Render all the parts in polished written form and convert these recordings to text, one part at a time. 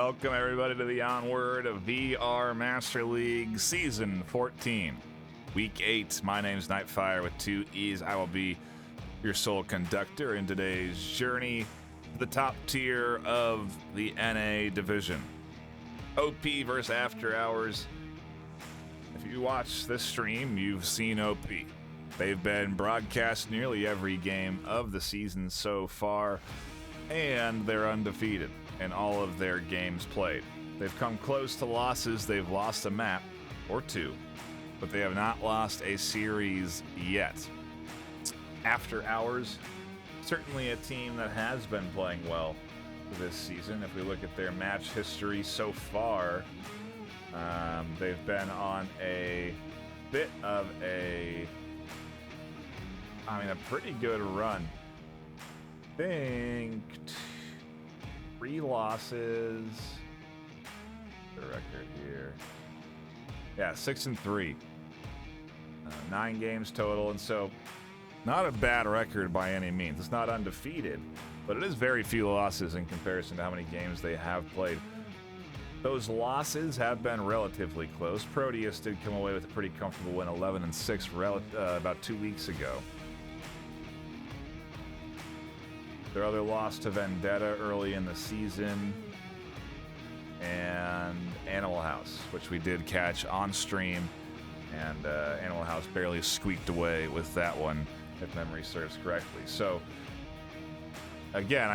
Welcome everybody to the Onward of VR Master League Season 14, Week 8. My name's NightFiree with 2 E's. I will be your sole conductor in today's journey to the top tier of the NA division. OP versus After Hours. If you watch this stream, you've seen OP. They've been broadcast nearly every game of the season so far, and they're undefeated in all of their games played. They've come close to losses. They've lost a map or two, but they have not lost a series yet. After Hours, certainly a team that has been playing well this season. If we look at their match history so far, they've been on a bit of a pretty good run. I think 3 losses. The record here. Yeah, 6-3. 9 games total, and so not a bad record by any means. It's not undefeated, but it is very few losses in comparison to how many games they have played. Those losses have been relatively close. Proteus did come away with a pretty comfortable win, 11-6, about 2 weeks ago. Their other loss to Vendetta early in the season, and Animal House, which we did catch on stream, and Animal House barely squeaked away with that one, if memory serves correctly. So, again,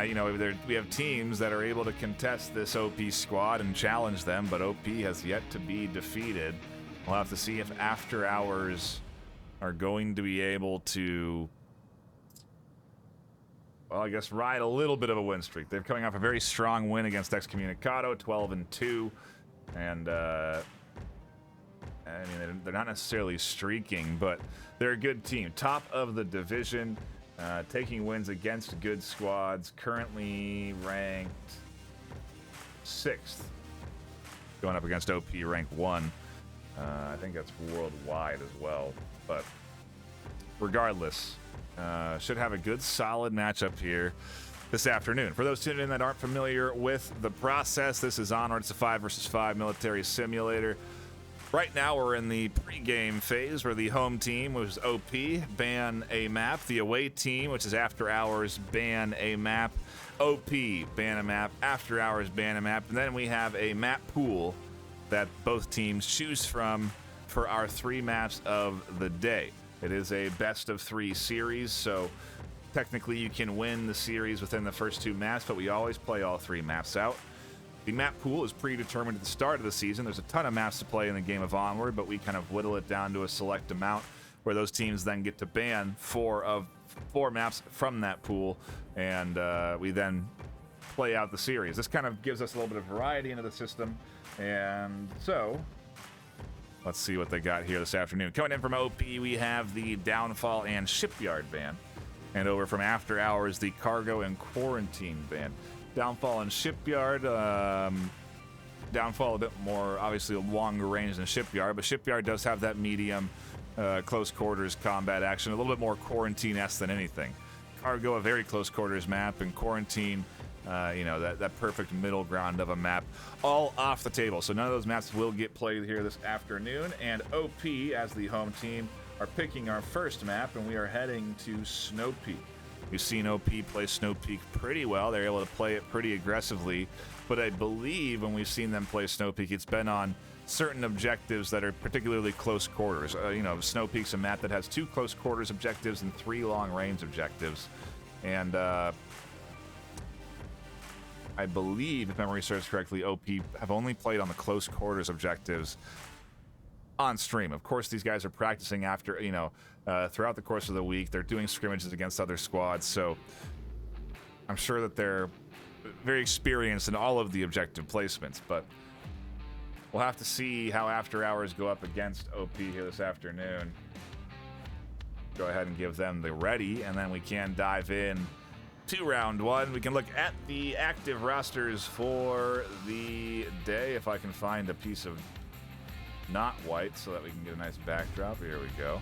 we have teams that are able to contest this OP squad and challenge them, but OP has yet to be defeated. We'll have to see if After Hours are going to be able to, well, I guess ride a little bit of a win streak. They're coming off a very strong win against Excommunicado, 12-2, and they're not necessarily streaking, but they're a good team. Top of the division, taking wins against good squads, currently ranked 6th, going up against OP ranked 1. I think that's worldwide as well, but regardless, should have a good, solid matchup here this afternoon. For those tuning in that aren't familiar with the process, this is Onward. It's a 5 versus 5 military simulator. Right now, we're in the pre-game phase where the home team, which is OP, ban a map. The away team, which is After Hours, ban a map. OP, ban a map. After Hours, ban a map. And then we have a map pool that both teams choose from for our 3 maps of the day. It is a best-of-3 series, so technically you can win the series within the first 2 maps, but we always play all 3 maps out. The map pool is predetermined at the start of the season. There's a ton of maps to play in the game of Onward, but we kind of whittle it down to a select amount where those teams then get to ban 4 maps from that pool, and we then play out the series. This kind of gives us a little bit of variety into the system, and so let's see what they got here this afternoon. Coming in from OP, we have the Downfall and Shipyard ban, and over from After Hours, the Cargo and Quarantine ban. Downfall and Shipyard. Downfall a bit more, obviously, a longer range than Shipyard, but Shipyard does have that medium, close quarters combat action, a little bit more Quarantine-esque than anything. Cargo, a very close quarters map, and Quarantine, that perfect middle ground of a map, all off the table. So none of those maps will get played here this afternoon, and OP, as the home team, are picking our first map, and we are heading to Snow Peak. We've seen OP play Snow Peak pretty well. They're able to play it pretty aggressively, but I believe when we've seen them play Snow Peak, it's been on certain objectives that are particularly close quarters. Snow Peak's a map that has 2 close quarters objectives and 3 long range objectives, and I believe, if memory serves correctly, OP have only played on the close quarters objectives on stream. Of course, these guys are practicing after, throughout the course of the week. They're doing scrimmages against other squads, so I'm sure that they're very experienced in all of the objective placements, but we'll have to see how After Hours go up against OP here this afternoon. Go ahead and give them the ready, and then we can dive in to round 1. We can look at the active rosters for the day, if I can find a piece of not white so that we can get a nice backdrop. Here we go.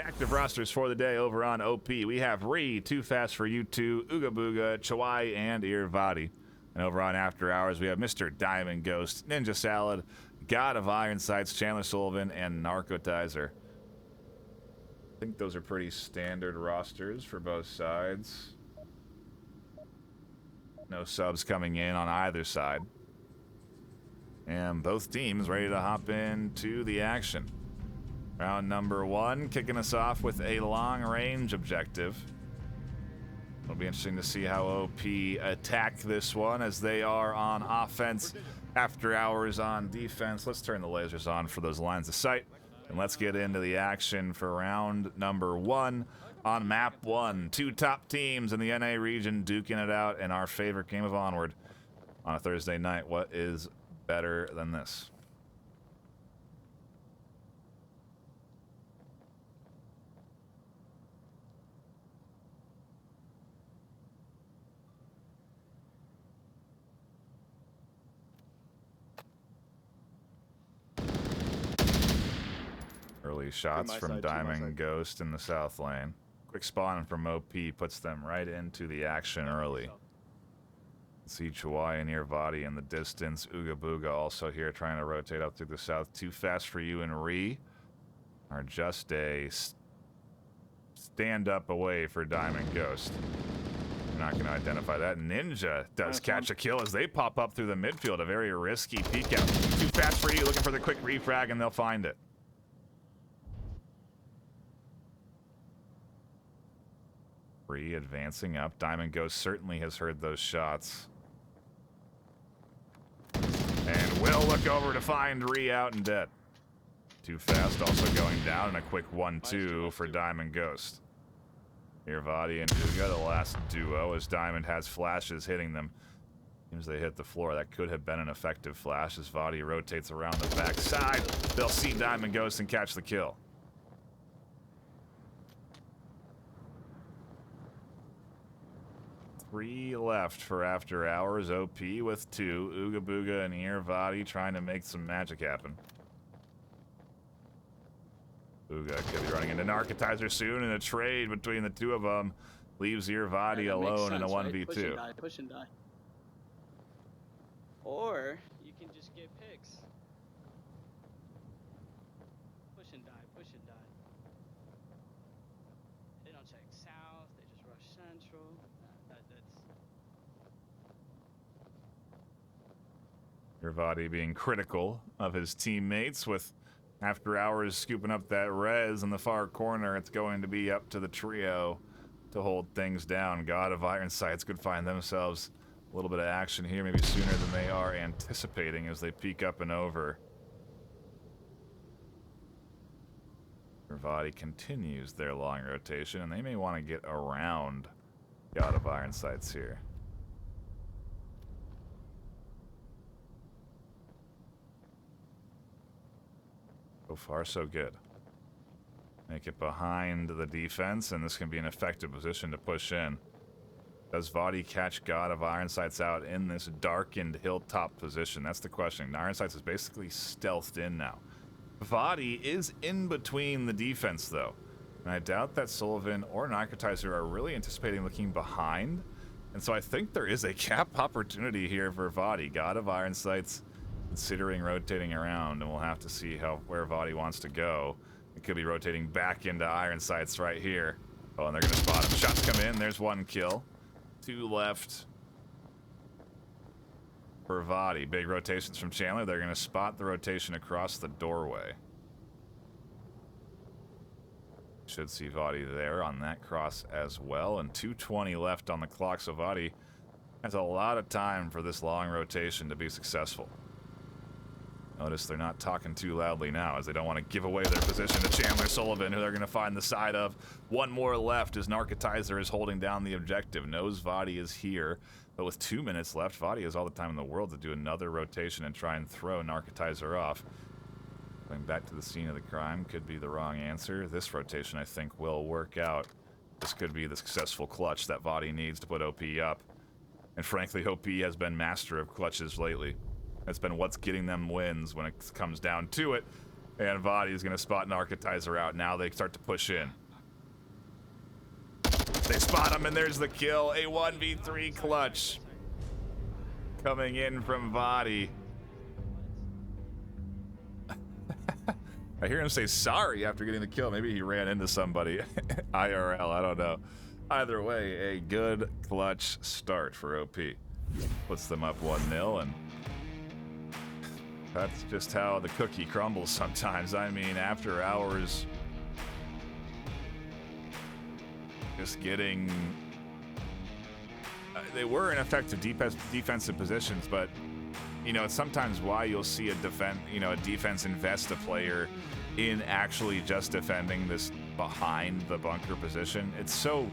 Active rosters for the day over on OP. We have Ree, Too Fast for You 2, Ooga Booga, Chawai, and Irvadi. And over on After Hours, we have Mr. Diamond Ghost, Ninja Salad, God of Iron Sights, Chandler Sullivan, and Narcotizer. I think those are pretty standard rosters for both sides. No subs coming in on either side. And both teams ready to hop into the action. Round number 1, kicking us off with a long-range objective. It'll be interesting to see how OP attack this one as they are on offense. After Hours on defense. Let's turn the lasers on for those lines of sight. And let's get into the action for round number 1 on map 1. 2 top teams in the NA region duking it out in our favorite game of Onward on a Thursday night. What is better than this? Early shots from Diamond Ghost in the south lane. Quick spawn from OP puts them right into the action early. See Chawai and Irvadi in the distance. Ooga Booga also here trying to rotate up through the south. Too Fast for You and Ree are just a stand up away for Diamond Ghost. You're not going to identify that. Ninja does catch a kill as they pop up through the midfield. A very risky peek out. Too Fast for You looking for the quick refrag and they'll find it. Ree advancing up. Diamond Ghost certainly has heard those shots. And will look over to find Ree out and dead. Too Fast also going down, and a quick 1-2 for Diamond Ghost. Irvadi and Uga, the last duo, as Diamond has flashes hitting them. Seems they hit the floor. That could have been an effective flash as Vadi rotates around the backside. They'll see Diamond Ghost and catch the kill. Three left for After Hours. OP with 2. Ooga Booga and Irvadi trying to make some magic happen. Ooga could be running into Narcotizer soon, and a trade between the two of them leaves Irvadi alone in a 1v2. Right? Push and die. Or you can just get picks. Push and die, push and die. They don't check south, they just rush central. Irvadi being critical of his teammates with After Hours scooping up that res in the far corner. It's going to be up to the trio to hold things down. God of Iron Sights could find themselves a little bit of action here, maybe sooner than they are anticipating as they peek up and over. Irvadi continues their long rotation, and they may want to get around God of Iron Sights here. So far, so good. Make it behind the defense, and this can be an effective position to push in. Does Vadi catch God of Iron Sights out in this darkened hilltop position? That's the question. Iron Sights is basically stealthed in now. Vadi is in between the defense, though. And I doubt that Sullivan or Narcotizer are really anticipating looking behind. And so I think there is a cap opportunity here for Vadi. God of Iron Sights considering rotating around, and we'll have to see where Vadi wants to go. It could be rotating back into Iron Sights right here. Oh, and they're going to spot him. Shots come in. There's 1 kill. 2 left for Vadi. Big rotations from Chandler. They're going to spot the rotation across the doorway. Should see Vadi there on that cross as well. And 2:20 left on the clock, so Vadi has a lot of time for this long rotation to be successful. Notice they're not talking too loudly now, as they don't want to give away their position to Chandler Sullivan, who they're going to find the side of. 1 more left as Narcotizer is holding down the objective. Knows Vadi is here, but with 2 minutes left, Vadi has all the time in the world to do another rotation and try and throw Narcotizer off. Going back to the scene of the crime could be the wrong answer. This rotation, I think, will work out. This could be the successful clutch that Vadi needs to put OP up. And frankly, OP has been master of clutches lately. That's been what's getting them wins when it comes down to it. And Vadi is going to spot Narcotizer out. Now they start to push in. They spot him, and there's the kill. A 1v3 clutch coming in from Vadi. I hear him say sorry after getting the kill. Maybe he ran into somebody. IRL, I don't know. Either way, a good clutch start for OP. Puts them up 1-0, and that's just how the cookie crumbles sometimes. I mean, after hours, just getting... they were in effective defensive positions, but you know, it's sometimes why you'll see a defense invest a player in actually just defending this behind the bunker position. It's so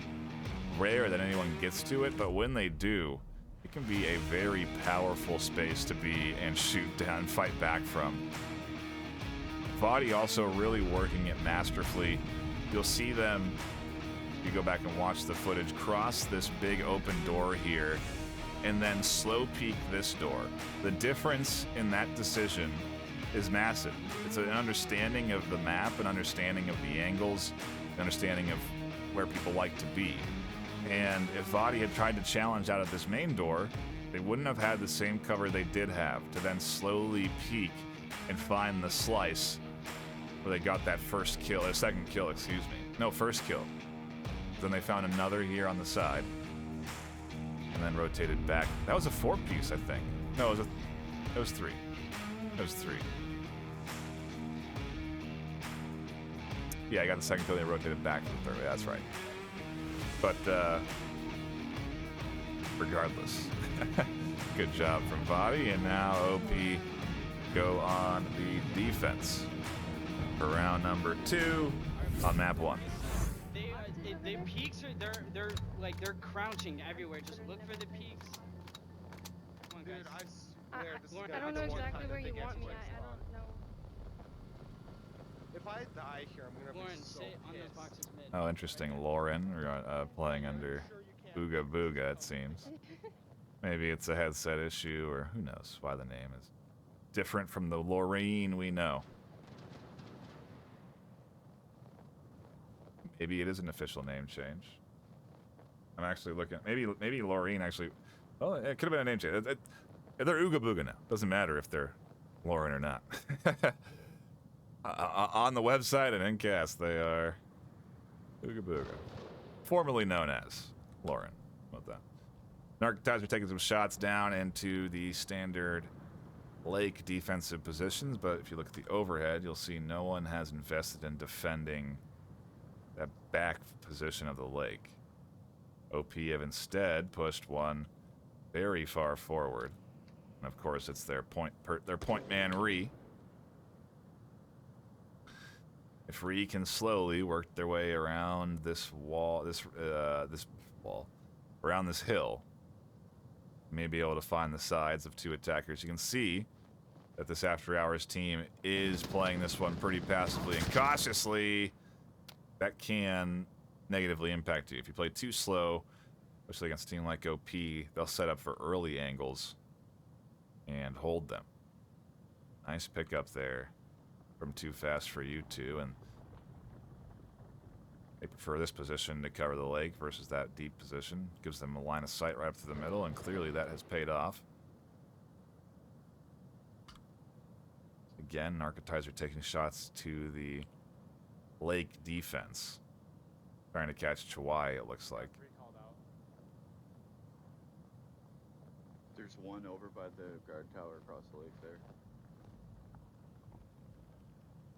rare that anyone gets to it, but when they do, it can be a very powerful space to be and shoot down, fight back from. Vadi also really working it masterfully. You'll see them, if you go back and watch the footage, cross this big open door here and then slow peek this door. The difference in that decision is massive. It's an understanding of the map, an understanding of the angles, an understanding of where people like to be. And if Vadi had tried to challenge out of this main door, they wouldn't have had the same cover they did have to then slowly peek and find the slice where they got that first kill, or second kill, excuse me. No, first kill. Then they found another here on the side. And then rotated back. That was a 4-piece, I think. No, it was 3. It was 3. Yeah, I got the second kill, they rotated back to the third. That's right. But, regardless. Good job from Vadi, and now OP go on the defense for round number 2 on map 1. The peaks are they're crouching everywhere. Just look for the peaks. Come on, guys. Dude, I swear this is Lauren, gonna I don't be know the one exactly time where that you they get want to me my at. I spawn. don't know. If I die here, I'm gonna Lauren, be so sit on those pissed. boxes mid. Oh, interesting. Lauren playing under Booga Booga, it seems. Maybe it's a headset issue, or who knows why the name is different from the Lorraine we know. Maybe it is an official name change. I'm actually looking. Maybe Lorraine actually. Well, it could have been a name change. They're Ooga Booga now. Doesn't matter if they're Lauren or not. On the website and Ncast, they are Ooga Booga, formerly known as Lauren. How about that? Narcotizer taking some shots down into the standard lake defensive positions, but if you look at the overhead, you'll see no one has invested in defending that back position of the lake. OP have instead pushed one very far forward, and of course it's their point man Ree. If Ree can slowly work their way around this wall, around this hill, may be able to find the sides of 2 attackers. You can see that this After Hours team is playing this one pretty passively and cautiously. That can negatively impact you. If you play too slow, especially against a team like OP, they'll set up for early angles and hold them. Nice pickup there from Too Fast for You two, and they prefer this position to cover the lake versus that deep position. Gives them a line of sight right up through the middle, and clearly that has paid off. Again, Narcotizer taking shots to the lake defense. Trying to catch Chawai, it looks like. There's one over by the guard tower across the lake there.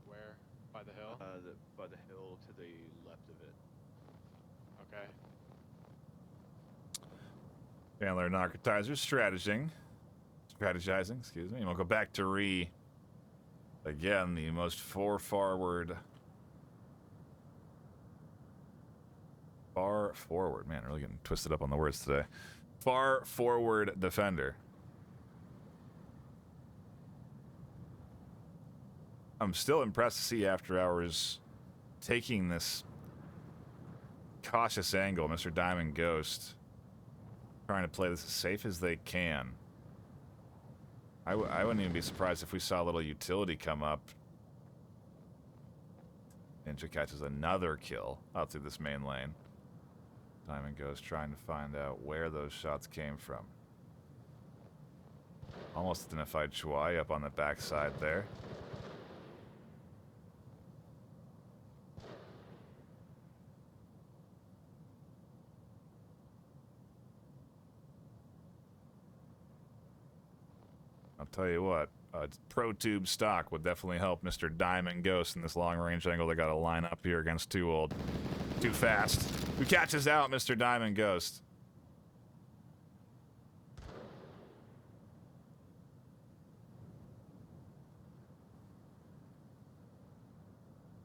Where? By the hill? By the hill to the left of it. Okay. Chandler Narcotizer strategizing, excuse me. And we'll go back to Ree. Again, the most far forward, man, really getting twisted up on the words today. Far forward defender. I'm still impressed to see After Hours taking this cautious angle. Mr. Diamond Ghost trying to play this as safe as they can. I wouldn't even be surprised if we saw a little utility come up Ninja catches another kill out through this main lane. Diamond goes trying to find out where those shots came from. Almost identified Chuai up on the backside there. I'll tell you what, a Pro Tube stock would definitely help Mr. Diamond Ghost in this long range angle. They got to line up here against Too Old. Too fast. Who catches out Mr. Diamond Ghost?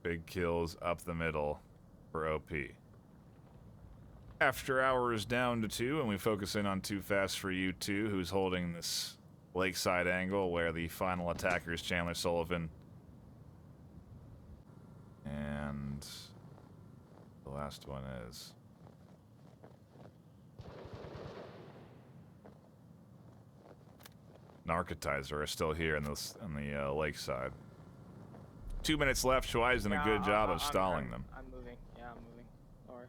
Big kills up the middle for OP. After Hours down to 2, and we focus in on Too Fast for You 2, who's holding this lakeside angle where the final attacker is Chandler Sullivan. And the last one is Narcotizer are still here in the lakeside. 2 minutes left. Chuai's done a good job of stalling them. I'm moving. Yeah, I'm moving. Or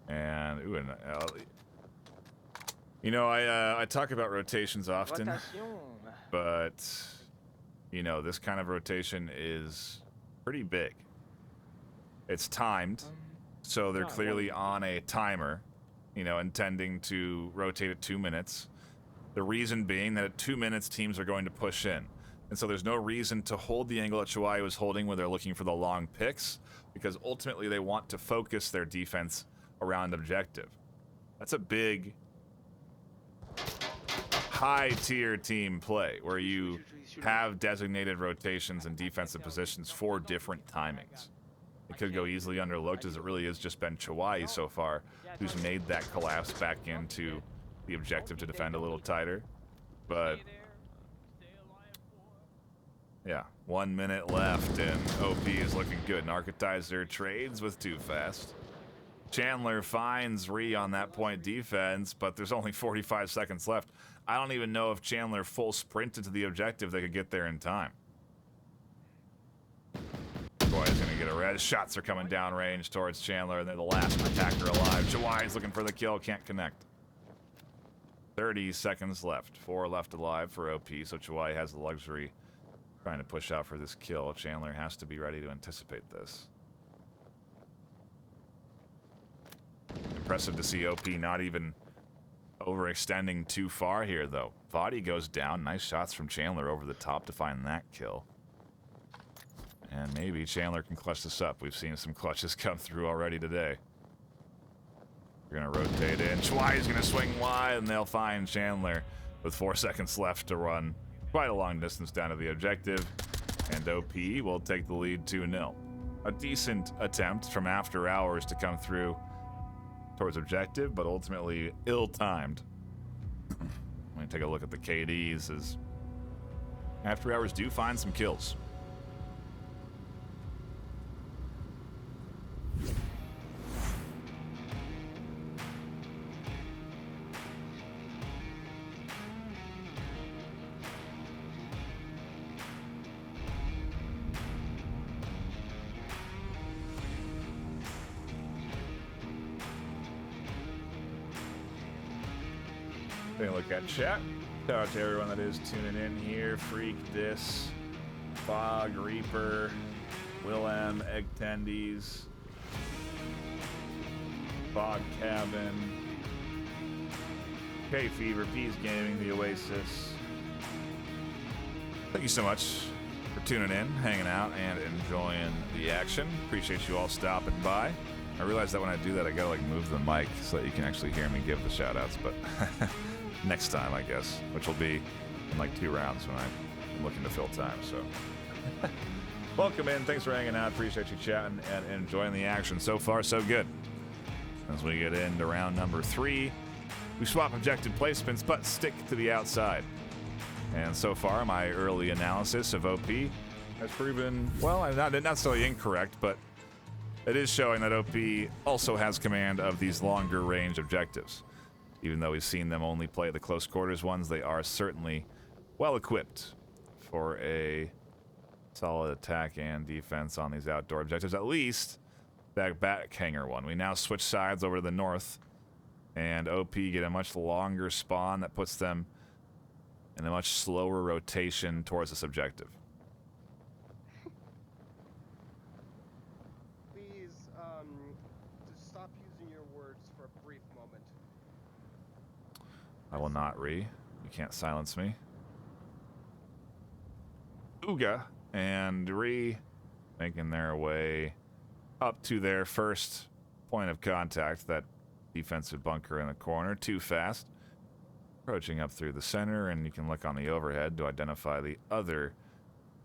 And ooh, and you know, I talk about rotations often, but you know, this kind of rotation is pretty big. It's timed, so they're clearly on a timer, you know, intending to rotate at 2 minutes. The reason being that at 2 minutes, teams are going to push in. And so there's no reason to hold the angle that Chuai was holding where they're looking for the long picks, because ultimately they want to focus their defense around objective. That's a big, high-tier team play where you have designated rotations and defensive positions for different timings. It could go easily underlooked, as it really has just been Chuai so far who's made that collapse back into the objective to defend a little tighter. But yeah, 1 minute left, and OP is looking good. Narcotizer trades with Too Fast. Chandler finds Ree on that point defense, but there's only 45 seconds left. I don't even know if Chandler full sprinted to the objective they could get there in time. Chuai is going to get a red. Shots are coming down range towards Chandler, and they're the last attacker alive. Chuai is looking for the kill, can't connect. 30 seconds left. 4 left alive for OP, so Chuai has the luxury trying to push out for this kill. Chandler has to be ready to anticipate this. Impressive to see OP not even overextending too far here, though. Body goes down. Nice shots from Chandler over the top to find that kill. And maybe Chandler can clutch this up. We've seen some clutches come through already today. We're going to rotate in. Chuai is going to swing wide, and they'll find Chandler with 4 seconds left to run quite a long distance down to the objective. And OP will take the lead 2-0. A decent attempt from After Hours to come through towards objective, but ultimately ill-timed. Let me take a look at the KDs as After Hours do find some kills. Take a look at chat. Shout out to everyone that is tuning in here. Freak, Dis, Fog, Reaper, Will M, Egg Tendies, Fog Cabin, K Fever, Peas Gaming, The Oasis. Thank you so much for tuning in, hanging out, and enjoying the action. Appreciate you all stopping by. I realize that when I do that, I gotta like move the mic so that you can actually hear me give the shout outs, but next time, I guess, which will be in like 2 rounds when I'm looking to fill time. So welcome in. Thanks for hanging out. Appreciate you chatting and enjoying the action. So far, so good. As we get into round number 3, we swap objective placements, but stick to the outside. And so far, my early analysis of OP has proven, well, not necessarily incorrect, but it is showing that OP also has command of these longer range objectives. Even though we've seen them only play the close quarters ones, they are certainly well equipped for a Solid attack and defense on these outdoor objectives. At least that back hangar one. We now switch sides over to the north. And OP get a much longer spawn that puts them in a much slower rotation towards this objective. Please, just stop using your words for a brief moment. I will not re. You can't silence me. Uga and Re making their way up to their first point of contact, that defensive bunker in the corner. Too fast. Approaching up through the center, and you can look on the overhead to identify the other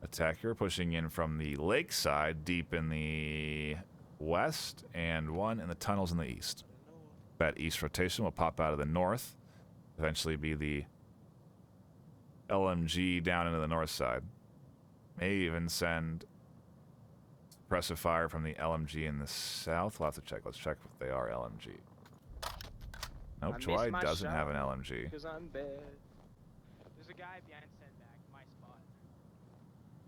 attacker pushing in from the lake side deep in the west, and one in the tunnels in the east. That east rotation will pop out of the north, eventually be the LMG down into the north side. May even send suppressive fire from the LMG in the south. We'll have to check. Let's check if they are LMG. Nope, Choi doesn't have an LMG. Because I'm bad. There's a guy behind sandbag, my spot.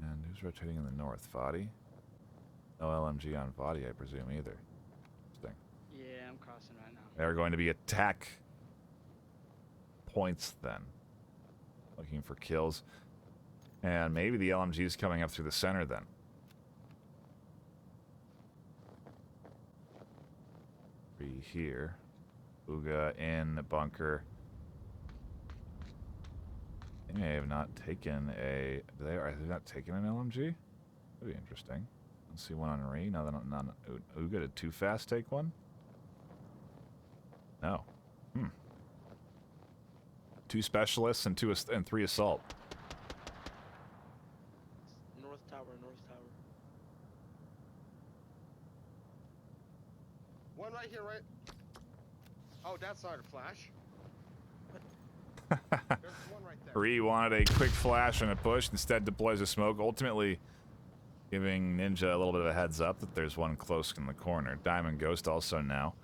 And who's rotating in the north? Vadi? No LMG on Vadi, I presume, either. Interesting. Yeah, I'm crossing right now. They're going to be attack points then. Looking for kills. And maybe the LMG is coming up through the center then. Be here. Uga in the bunker. They may have not taken a... Are they not taking an LMG? That'd be interesting. Let's see one on Re. No, they're not. Uga, did Too Fast take one? No. 2 specialists and 3 assault. North tower, north tower. One right here, right? Oh, that's not a flash. There's one right there. Re wanted a quick flash and a push, instead deploys a smoke, ultimately giving Ninja a little bit of a heads up that there's one close in the corner. Diamond Ghost also now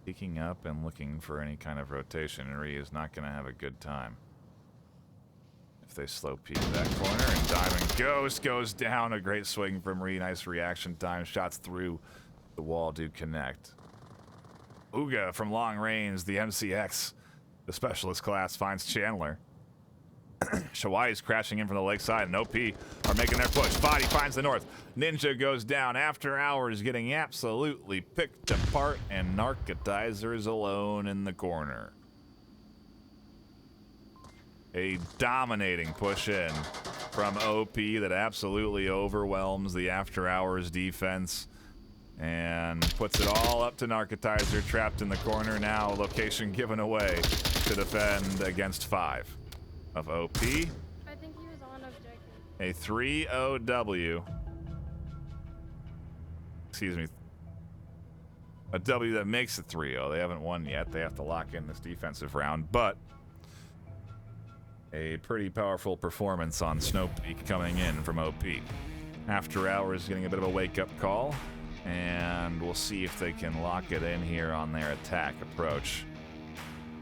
peeking up and looking for any kind of rotation, and Re is not going to have a good time if they slow peek that corner. And Diamond Ghost goes down. A great swing from Re. Nice reaction time. Shots through the wall do connect. Uga from long range, the MCX, the specialist class, finds Chandler. Shawai is crashing in from the lakeside, and OP are making their push. Body finds the north. Ninja goes down. After Hours getting absolutely picked apart, and Narcotizer is alone in the corner. A dominating push in from OP that absolutely overwhelms the After Hours defense and puts it all up to Narcotizer, trapped in the corner. Now location given away to defend against 5 of OP. I think he was on objective. A 3-0W. Excuse me. A W that makes it 3-0. They haven't won yet. They have to lock in this defensive round, but a pretty powerful performance on Snowpeak coming in from OP. After Hours getting a bit of a wake-up call, and we'll see if they can lock it in here on their attack approach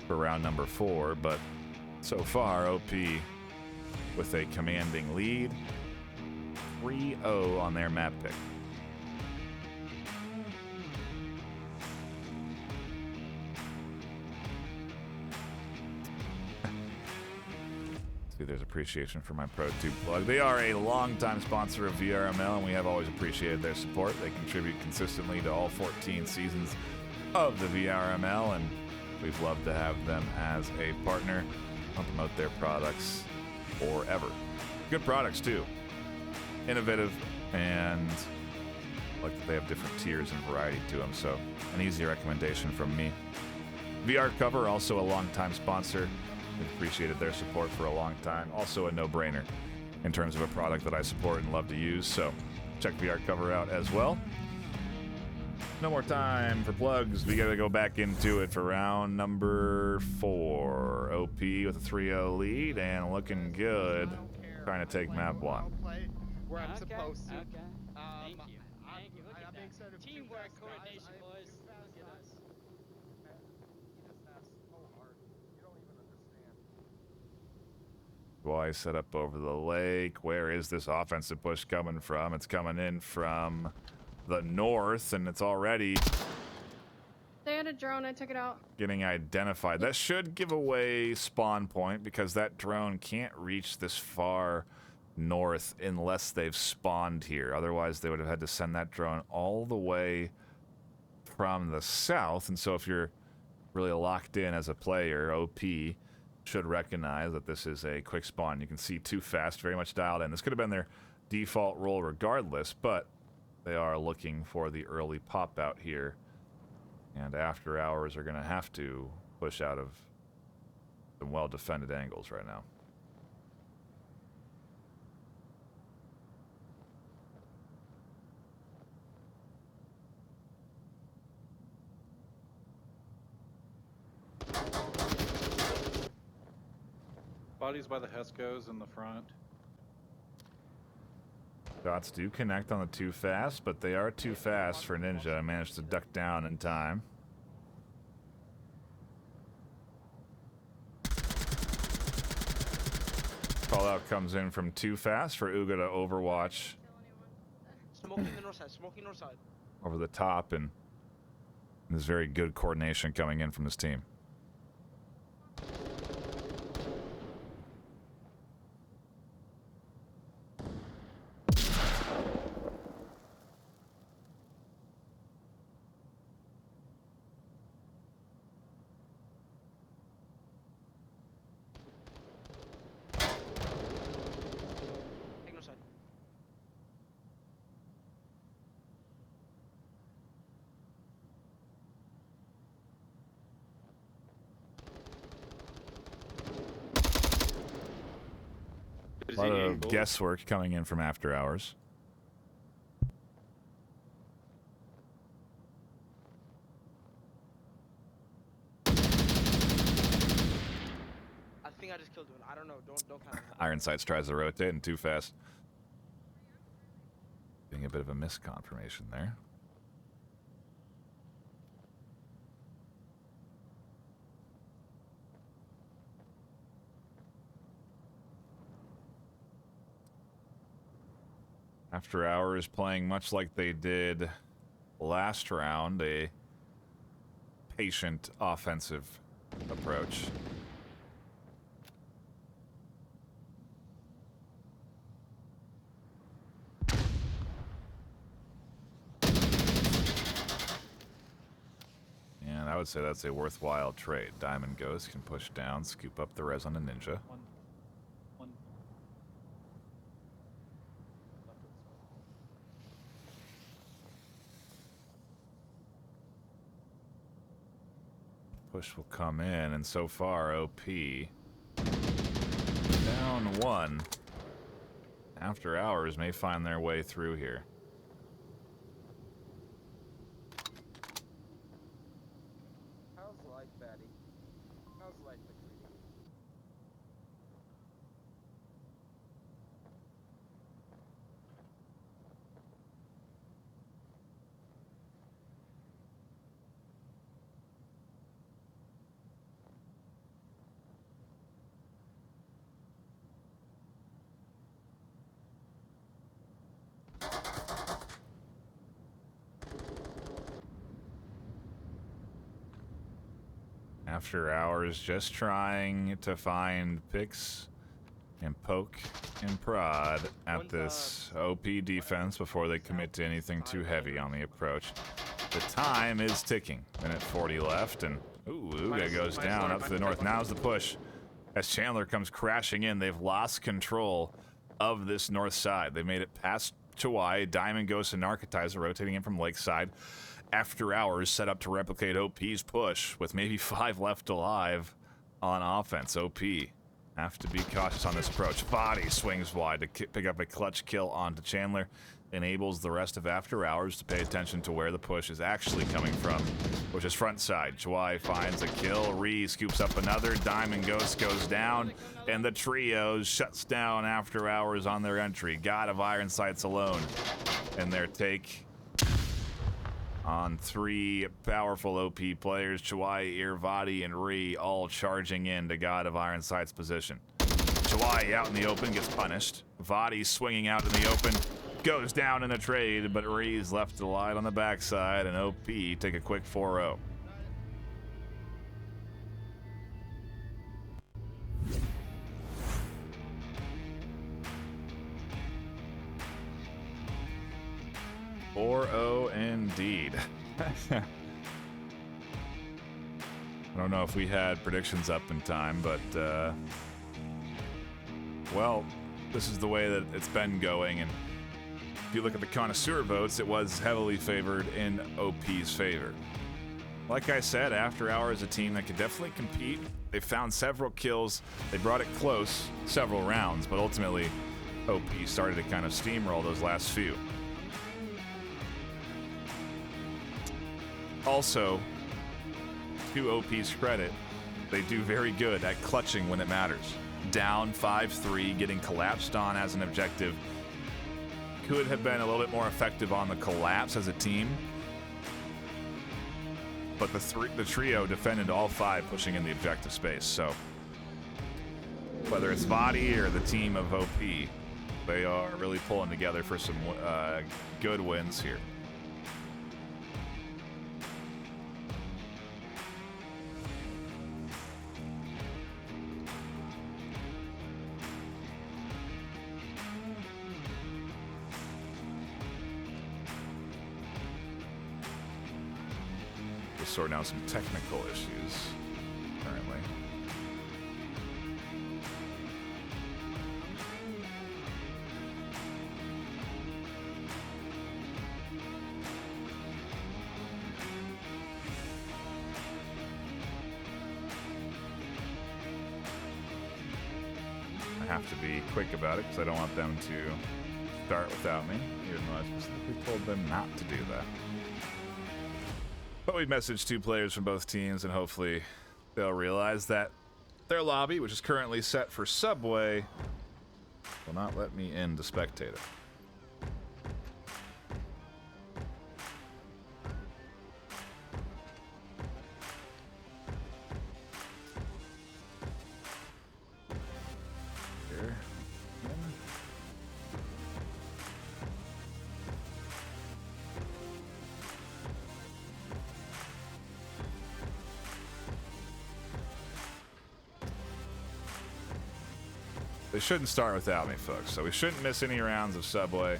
for round number 4, but so far, OP with a commanding lead. 3-0 on their map pick. See, there's appreciation for my ProTube plug. They are a longtime sponsor of VRML, and we have always appreciated their support. They contribute consistently to all 14 seasons of the VRML, and we've loved to have them as a partner. I'll promote their products forever. Good products, too. Innovative, and like that they have different tiers and variety to them, so an easy recommendation from me. VR Cover, also a longtime sponsor. We've appreciated their support for a long time. Also a no-brainer in terms of a product that I support and love to use, so check VR Cover out as well. No more time for plugs. We gotta go back into it for round number 4. OP with a 3-0 lead and looking good. Trying to take map 1. I'll play where I'm Okay, supposed to. okay. Thank you. Thank you. Look I'm at being that. said of Teamwork, Too Fast, guys. coordination, I am boys. Too Fast, Look at guys. us. Man, he just asked so hard. You don't even understand. Why set up over the lake? Where is this offensive push coming from? It's coming in from the north, and it's already They had a drone. I took it out. getting identified. That should give away spawn point because that drone can't reach this far north unless they've spawned here. Otherwise, they would have had to send that drone all the way from the south. And so if you're really locked in as a player, OP should recognize that this is a quick spawn. You can see Too Fast very much dialed in. This could have been their default role regardless, but they are looking for the early pop out here. And After Hours are going to have to push out of some well-defended angles right now. Bodies by the Hescos in the front. Shots do connect on the Too Fast, but they are too fast for Ninja. Managed to duck down in time. Call out comes in from Too Fast for Uga to overwatch Smoking the north side. Smoking north side. over the top, and there's very good coordination coming in from this team. Take north side. A lot of guesswork coming in from After Hours. I think I just killed one. I don't know. Don't count it. Iron Sights tries to rotate and Too Fast being a bit of a misconfirmation there. After Hours playing much like they did last round, a patient offensive approach. And I would say that's a worthwhile trade. Diamond Ghost can push down, scoop up the res on a Ninja. One. Push will come in, and so far, OP down one. After Hours may find their way through here. How's life, Batty? How's life been treating you? After Hours just trying to find picks and poke and prod at this OP defense before they commit to anything too heavy on the approach. The time is ticking. Minute 40 left, and ooh, Uga goes down up to the north. Now's the push. As Chandler comes crashing in, they've lost control of this north side. They made it past Chawai. Diamond Ghost and Narcotizer rotating in from Lakeside. After Hours set up to replicate OP's push with maybe 5 left alive on offense. OP have to be cautious on this approach. Body swings wide to pick up a clutch kill onto Chandler. Enables the rest of After Hours to pay attention to where the push is actually coming from, which is front side. Chawai finds a kill. Ree scoops up another. Diamond Ghost goes down, and the trio shuts down After Hours on their entry. God of Iron Sights alone in their take on 3 powerful OP players. Chawai, Irvadi, and Ree all charging in to God of Iron Sights position. Hawaii out in the open gets punished. Vadi swinging out in the open, goes down in a trade, but Ree's left alive on the backside, and OP take a quick 4-0. Indeed. I don't know if we had predictions up in time, but well, this is the way that it's been going, and if you look at the connoisseur votes, it was heavily favored in OP's favor. Like I said, AfterHours is a team that could definitely compete. They found several kills. They brought it close several rounds, but ultimately OP started to kind of steamroll those last few. Also, to OP's credit, they do very good at clutching when it matters. Down 5-3, getting collapsed on as an objective. Could have been a little bit more effective on the collapse as a team. But the trio defended all 5 pushing in the objective space. So whether it's Vadi or the team of OP, they are really pulling together for some good wins here. Sorting out some technical issues currently. I have to be quick about it because I don't want them to start without me, even though I specifically told them not to do that. But we messaged 2 players from both teams, and hopefully they'll realize that their lobby, which is currently set for Subway, will not let me in to spectate it. Here. They shouldn't start without me, folks, so we shouldn't miss any rounds of Subway,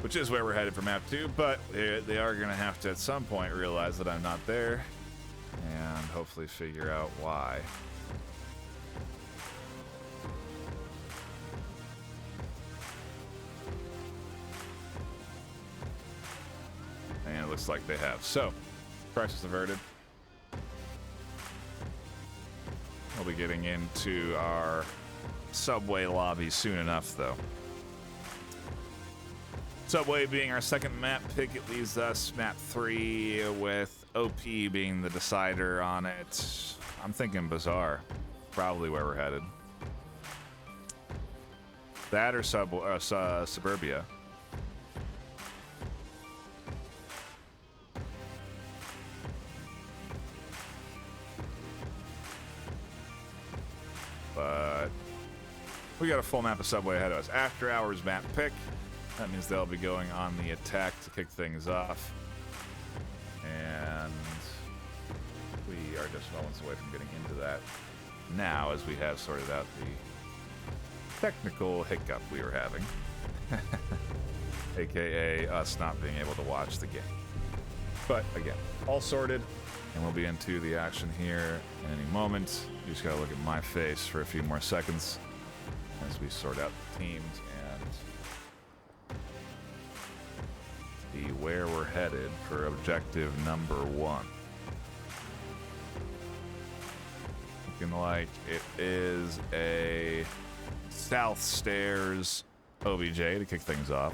which is where we're headed for map 2, but they are going to have to at some point realize that I'm not there and hopefully figure out why. And it looks like they have. So, crisis averted. We'll be getting into our Subway lobby soon enough, though. Subway being our second map pick, it leaves us map 3 with OP being the decider on it. I'm thinking Bazaar, probably where we're headed. That or Suburbia. But we got a full map of Subway ahead of us. AfterHours map pick. That means they'll be going on the attack to kick things off. And we are just moments away from getting into that now, as we have sorted out the technical hiccup we were having. AKA us not being able to watch the game. But again, all sorted, and we'll be into the action here in any moment. You just gotta look at my face for a few more seconds as we sort out the teams and see where we're headed for objective number 1. Looking like it is a South Stairs OBJ to kick things off.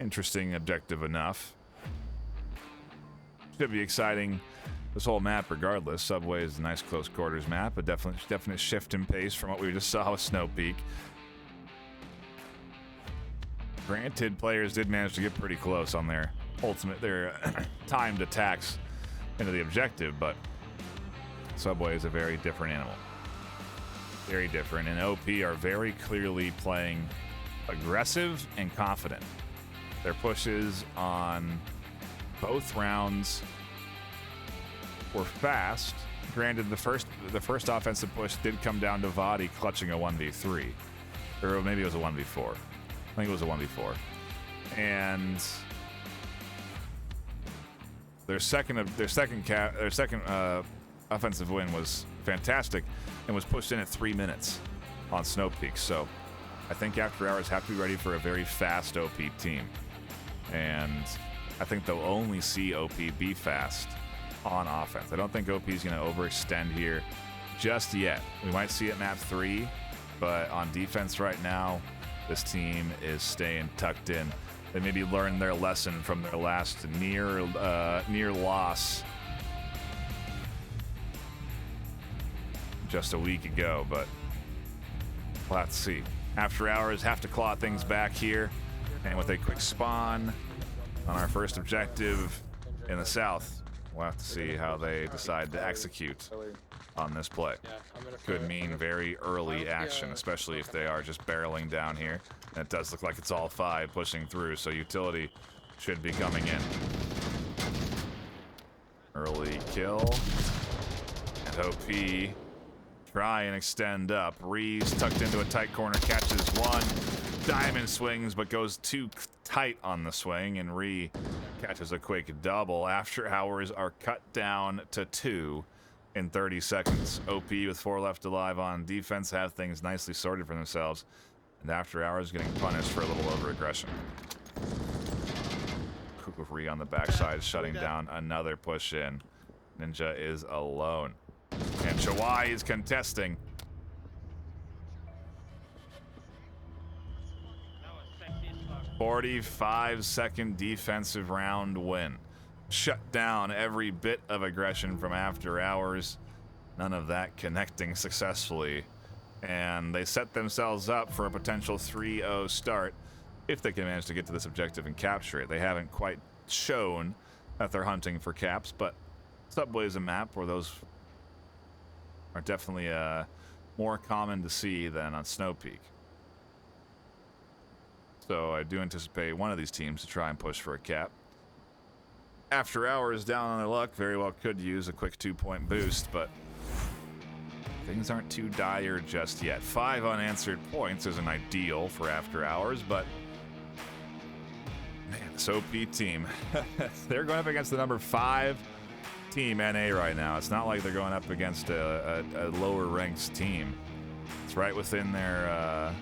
Interesting objective enough. Should be exciting. This whole map, regardless. Subway is a nice close quarters map, a definite shift in pace from what we just saw with Snow Peak. Granted, players did manage to get pretty close on their timed attacks into the objective, but Subway is a very different animal. Very different. And OP are very clearly playing aggressive and confident. Their pushes on both rounds were fast. Granted, the first offensive push did come down to Vadi clutching a 1v3. Or maybe it was a 1v4. I think it was a 1v4. And their second offensive win was fantastic and was pushed in at 3 minutes on Snow Peak. So I think After Hours have to be ready for a very fast OP team. And I think they'll only see OP be fast on offense. I don't think OP is going to overextend here just yet. We might see it map 3, but on defense right now, this team is staying tucked in. They maybe learned their lesson from their last near loss just a week ago, but we'll have to see. After Hours have to claw things back here, and with a quick spawn on our first objective in the south, we'll have to see how they decide to execute on this play. Could mean very early action, especially if they are just barreling down here. And it does look like it's all 5 pushing through, so utility should be coming in. Early kill. And OP try and extend up. Reeves tucked into a tight corner, catches one. Diamond swings, but goes too tight on the swing, and Ree catches a quick double. After Hours are cut down to 2 in 30 seconds. OP with 4 left alive on defense have things nicely sorted for themselves, and After Hours getting punished for a little over-aggression. Kukuri on the backside, shutting down another push in. Ninja is alone. And Chawai is contesting. 45-second defensive round win. Shut down every bit of aggression from After Hours. None of that connecting successfully. And they set themselves up for a potential 3-0 start if they can manage to get to this objective and capture it. They haven't quite shown that they're hunting for caps, but Subway is a map where those are definitely more common to see than on Snow Peak. So I do anticipate one of these teams to try and push for a cap. After Hours down on their luck, very well could use a quick 2-point boost, but things aren't too dire just yet. 5 unanswered points isn't ideal for After Hours, but man, this OP team, they're going up against the number 5 team NA right now. It's not like they're going up against a lower ranked team. It's right within their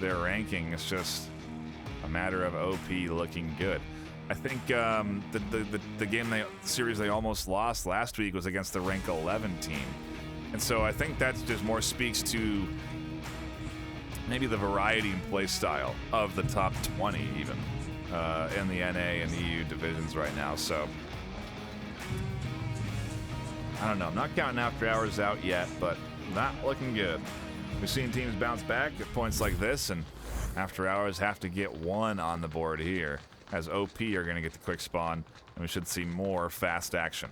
ranking. It's just a matter of OP looking good. I think the series they almost lost last week was against the rank 11 team, and so I think that just more speaks to maybe the variety and play style of the top 20 even in the NA and EU divisions right now. So I don't know. I'm not counting After Hours out yet, but not looking good. We've seen teams bounce back at points like this, and After Hours have to get 1 on the board here, as OP are going to get the quick spawn, and we should see more fast action.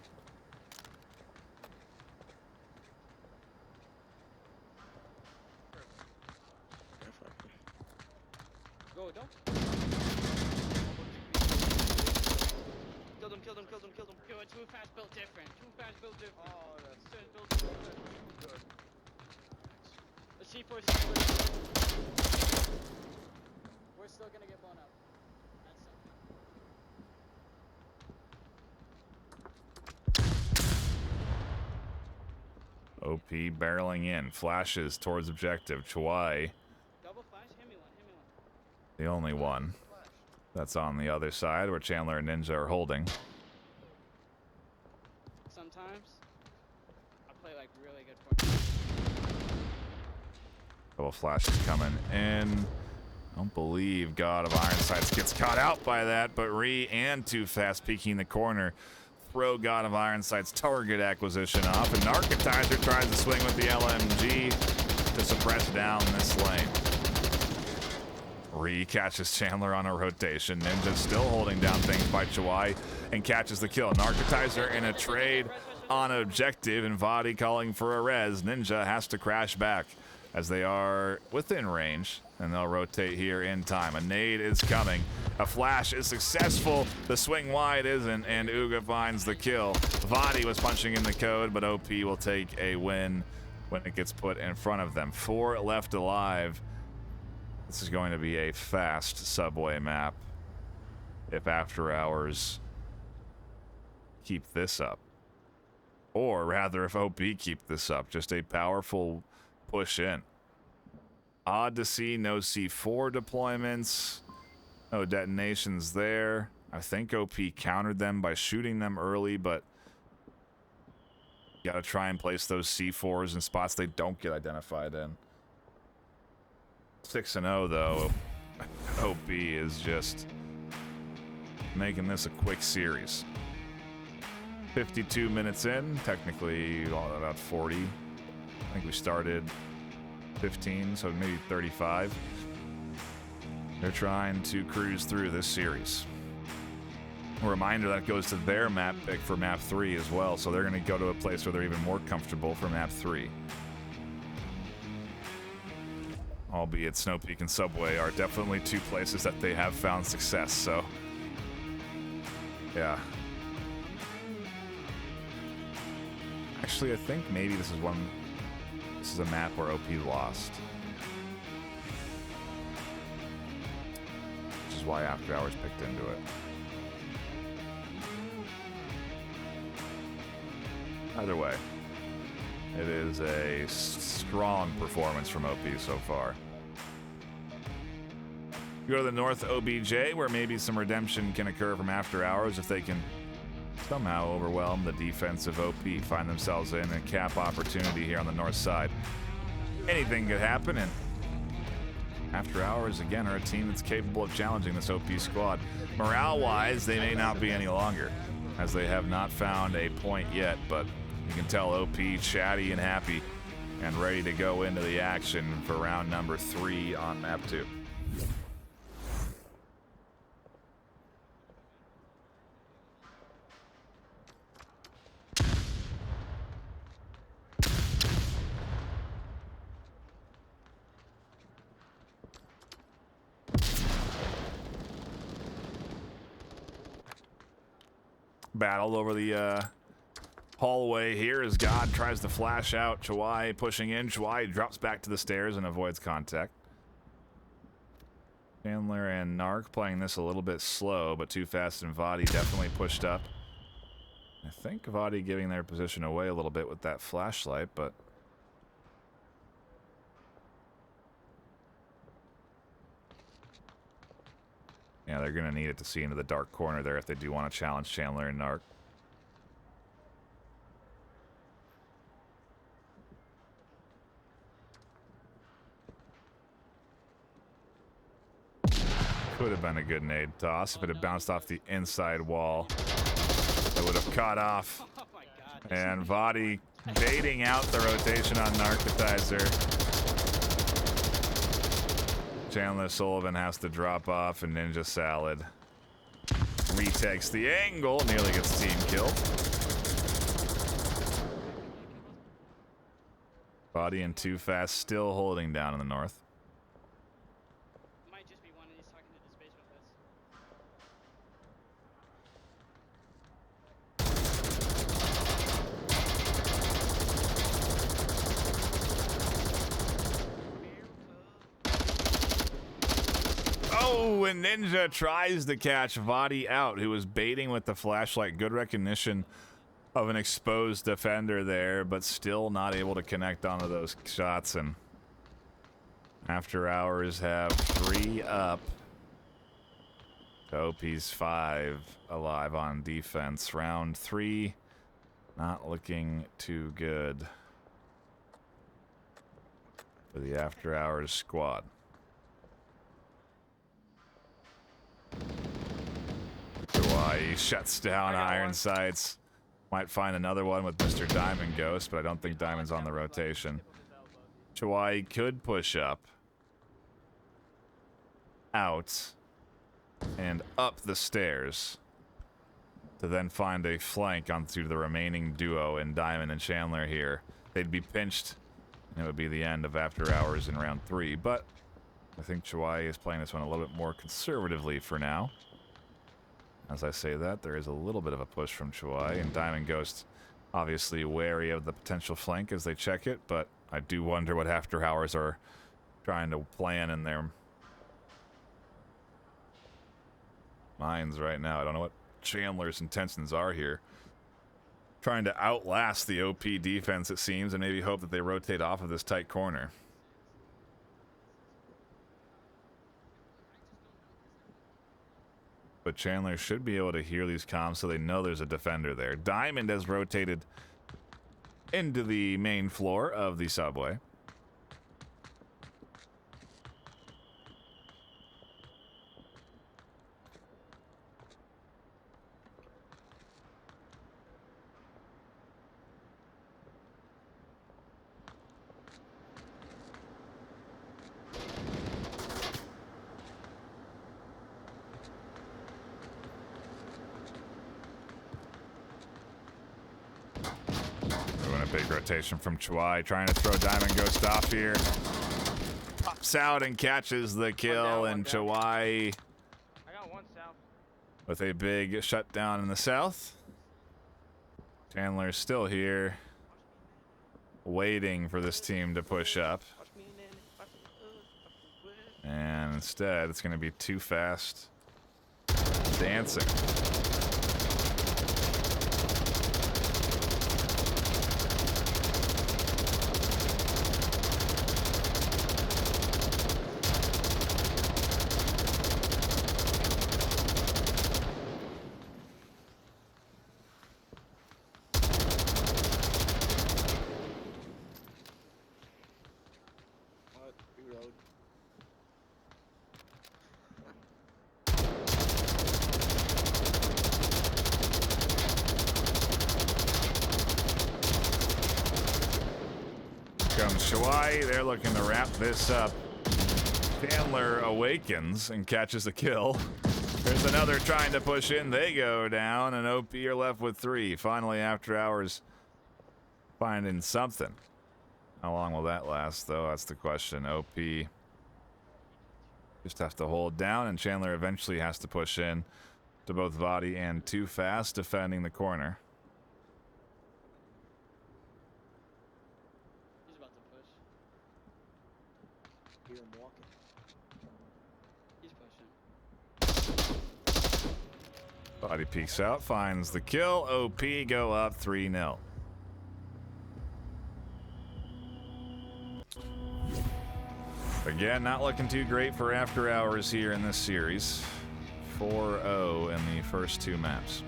Go, don't. Kill them. Yo, it's too fast built different. Oh, that's Built good. The C4 we're still gonna get blown up. That's OP barreling in, flashes towards objective. Chawai, double flash, hit me one. the only one that's on the other side where Chandler and Ninja are holding. Sometimes I play like really good points. Couple flashes coming in. I don't believe God of Ironsights gets caught out by that, but Ree and Too Fast peeking the corner throw God of Ironsight's target acquisition off, and Narcotizer tries to swing with the LMG to suppress down this lane. Ree catches Chandler on a rotation. Ninja still holding down things by Chawai and catches the kill. Narcotizer in a trade on objective, and Vadi calling for a res. Ninja has to crash back as they are within range, and they'll rotate here in time. A nade is coming. A flash is successful. The swing wide isn't, and Uga finds the kill. Vadi was punching in the code, but OP will take a win when it gets put in front of them. 4 left alive. This is going to be a fast subway map if After Hours keep this up. Or rather, if OP keep this up. Just a powerful push in. Odd to see no C4 deployments. No detonations there. I think OP countered them by shooting them early, but you gotta try and place those C4s in spots they don't get identified in. 6-0 though. OP is just making this a quick series. 52 minutes in, technically about 40. I think we started 15, so maybe 35. They're trying to cruise through this series. A reminder that goes to their map pick for map 3 as well, so they're going to go to a place where they're even more comfortable for map 3. Albeit Snow Peak and Subway are definitely 2 places that they have found success, so yeah. Actually, I think maybe this is a map where OP lost. Which is why After Hours picked into it. Either way, it is a strong performance from OP so far. Go to the North OBJ, where maybe some redemption can occur from After Hours if they can somehow overwhelm the defense of OP, find themselves in a cap opportunity here on the north side. Anything could happen, and After Hours, again, are a team that's capable of challenging this OP squad. Morale-wise, they may not be any longer, as they have not found a point yet, but you can tell OP chatty and happy and ready to go into the action for round number 3 on map 2. Battle over the hallway here as God tries to flash out. Chawai pushing in. Chawai drops back to the stairs and avoids contact. Chandler and Narc playing this a little bit slow, but Too Fast and Vadi definitely pushed up. I think Vadi giving their position away a little bit with that flashlight, but yeah, they're going to need it to see into the dark corner there if they do want to challenge Chandler and Narc. Could have been a good nade toss if it had bounced off the inside wall. It would have caught off. Oh my god. And Vadi baiting out the rotation on Narcotizer. Chandler Sullivan has to drop off, and Ninja Salad retakes the angle, nearly gets team killed. Vadi and Too Fast still holding down in the north. Might just be one of these talking to this basement Oh, and Ninja tries to catch Vadi out, who was baiting with the flashlight. Good recognition of an exposed defender there, but still not able to connect onto those shots. And After Hours have 3 up. OP's 5 alive on defense. Round 3, not looking too good for the After Hours squad. He shuts down Iron Sights. Might find another one with Mr. Diamond Ghost, but I don't think Diamond's on the rotation. Chawai could push up, out, and up the stairs to then find a flank onto the remaining duo in Diamond and Chandler here. They'd be pinched, and it would be the end of After Hours in round 3, but I think Chawai is playing this one a little bit more conservatively for now. As I say that, there is a little bit of a push from Chawai, and Diamond Ghost obviously wary of the potential flank as they check it, but I do wonder what After Hours are trying to plan in their minds right now. I don't know what Chandler's intentions are here. Trying to outlast the OP defense, it seems, and maybe hope that they rotate off of this tight corner. But Chandler should be able to hear these comms so they know there's a defender there. Diamond has rotated into the main floor of the subway. Big rotation from Chawai, trying to throw Diamond Ghost off here. Pops out and catches the kill, and Chawai I got one south. with a big shutdown in the south. Chandler's still here, waiting for this team to push up. And instead, it's going to be too fast dancing. Comes Chawai, they're looking to wrap this up. Chandler awakens and catches the kill. There's another trying to push in, they go down, and OP are left with 3. Finally, After Hours finding something. How long will that last, though? That's the question. OP just have to hold down, and Chandler eventually has to push in to both Body and Too Fast, defending the corner. He's about to push. He's pushing. Body peeks out, finds the kill. OP go up 3-0. Again, not looking too great for After Hours here in this series. 4-0 in the first 2 maps.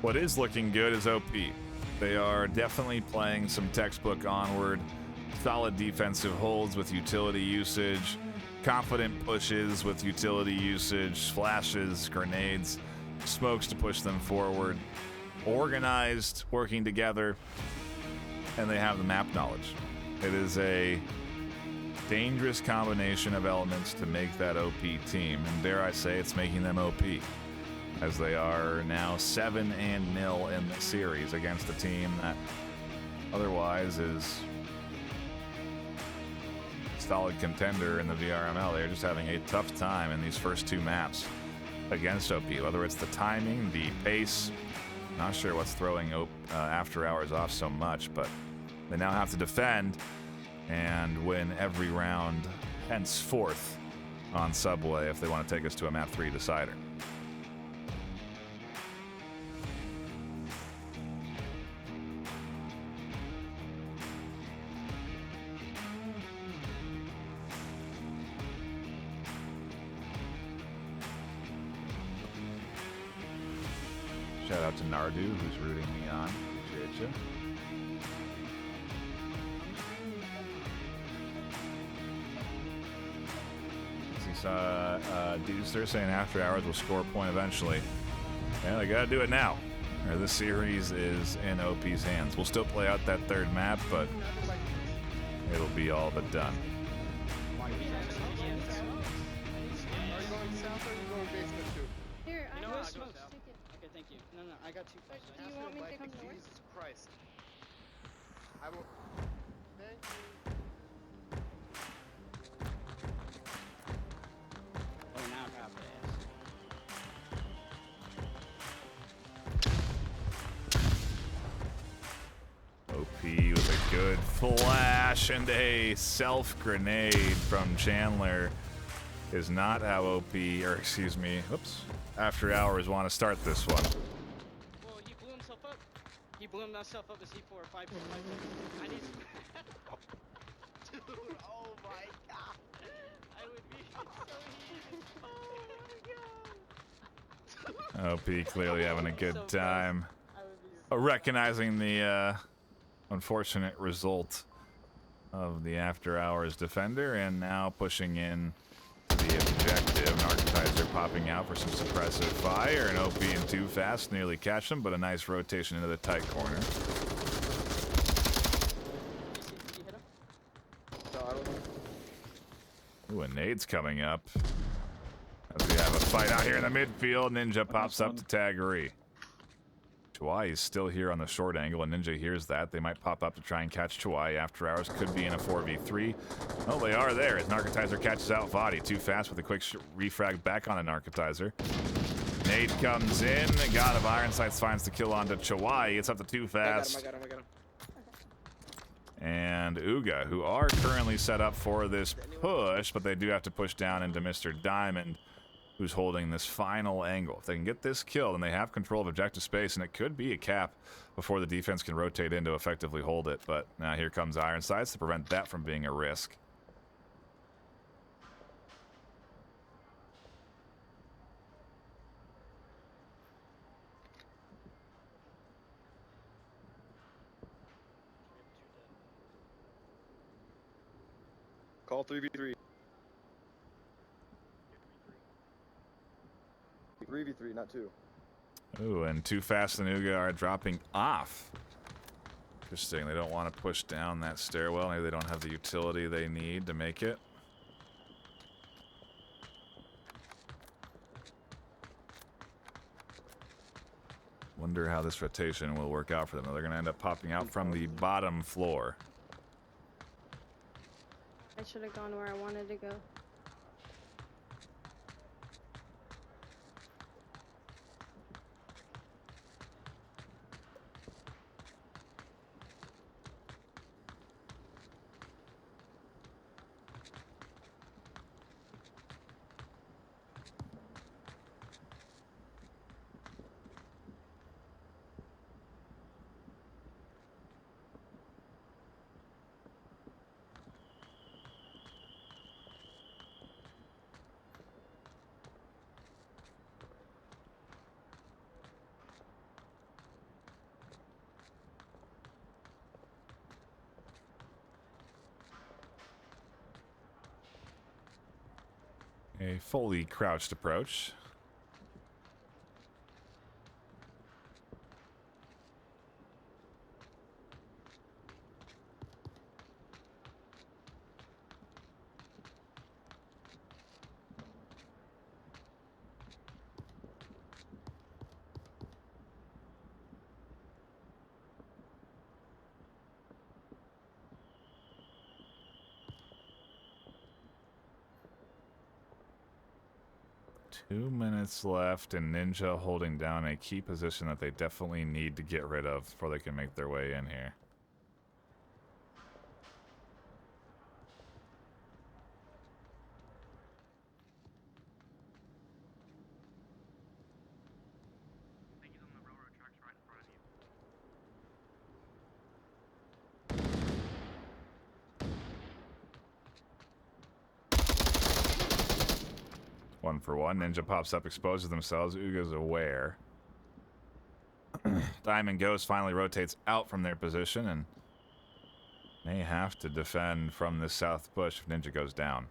What is looking good is OP. They are definitely playing some textbook Onward. Solid defensive holds with utility usage. Confident pushes with utility usage. Flashes, grenades, smokes to push them forward. Organized, working together. And they have the map knowledge. It is a dangerous combination of elements to make that OP team. And dare I say, it's making them OP. As they are now 7-0 in the series against a team that otherwise is a solid contender in the VRML. They're just having a tough time in these first 2 maps against OP, whether it's the timing, the pace. Not sure what's throwing After Hours off so much, but they now have to defend and win every round henceforth on Subway if they want to take us to a map 3 decider. Shout out to Nardu, who's rooting me on. Appreciate you. Deucer saying After Hours will score a point eventually. Yeah, they gotta do it now. Or this series is in OP's hands. We'll still play out that 3rd map, but it'll be all but done. Are you going south? I got two flashes. Do you want me to come north? Jesus Christ. I will. Thank you. Oh, now I got fast. OP with a good flash and a self-grenade from Chandler is not how OP, or excuse me, whoops, After Hours want to start this one. Well, he blew himself up. He blew himself up with C4. 5 4 5 4. I need some. Dude, oh my god. I would be so heated. Oh my god. OP clearly having a good So fast. time. I would be so Recognizing the unfortunate result of the After Hours defender and now pushing in to the objective. Narcotizer popping out for some suppressive fire, and OP and Too Fast nearly catch them, but a nice rotation into the tight corner. Did you hit him? No, I don't know. Ooh, a nade's coming up. As we have a fight out here in the midfield, Ninja pops up to taggery. Chawai is still here on the short angle, and Ninja hears that. They might pop up to try and catch Chawai. After Hours could be in a 4v3. Oh, they are there as Narcotizer catches out Vadi. Too Fast with a quick refrag back on a Narcotizer. Nade comes in. God of Iron Sights finds the kill onto Chawai. It's up to Too Fast. I got him. And Uga, who are currently set up for this push, but they do have to push down into Mr. Diamond, who's holding this final angle. If they can get this kill, then they have control of objective space, and it could be a cap before the defense can rotate in to effectively hold it. But now here comes Iron Sights to prevent that from being a risk. Call 3v3. 3v3, not 2. Ooh, and Too Fast and Uga are dropping off. Interesting, they don't want to push down that stairwell. Maybe they don't have the utility they need to make it. Wonder how this rotation will work out for them. They're going to end up popping out from the bottom floor. I should have gone where I wanted to go. A fully crouched approach. Two minutes left, and Ninja holding down a key position that they definitely need to get rid of before they can make their way in here. One for one. Ninja pops up, exposes themselves. Uga's aware. Diamond Ghost finally rotates out from their position and may have to defend from this south push if Ninja goes down.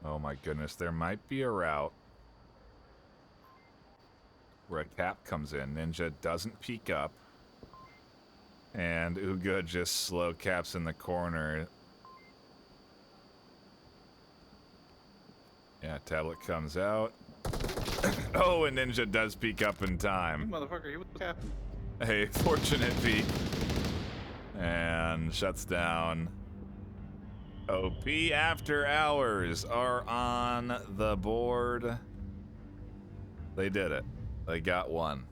Oh my goodness, there might be a route where a cap comes in, Ninja doesn't peek up, and Uga just slow caps in the corner. Yeah, tablet comes out. Oh, and Ninja does peek up in You time. motherfucker, he was capping. A fortunate peek. And shuts down. OP After Hours are on the board. They did it. They got one.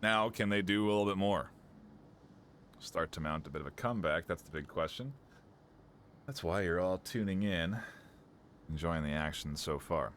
Now, can they do a little bit more? Start to mount a bit of a comeback. That's the big question. That's why you're all tuning in, enjoying the action so far.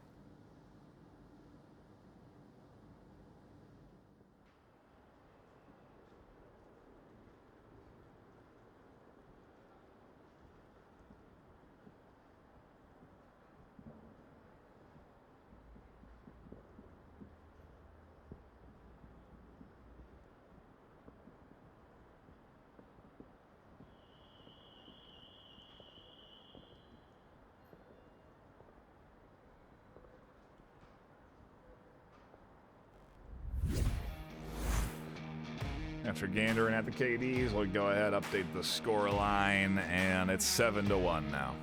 After gandering at the KDs, we'll go ahead, update the score line, and it's 7-1 now.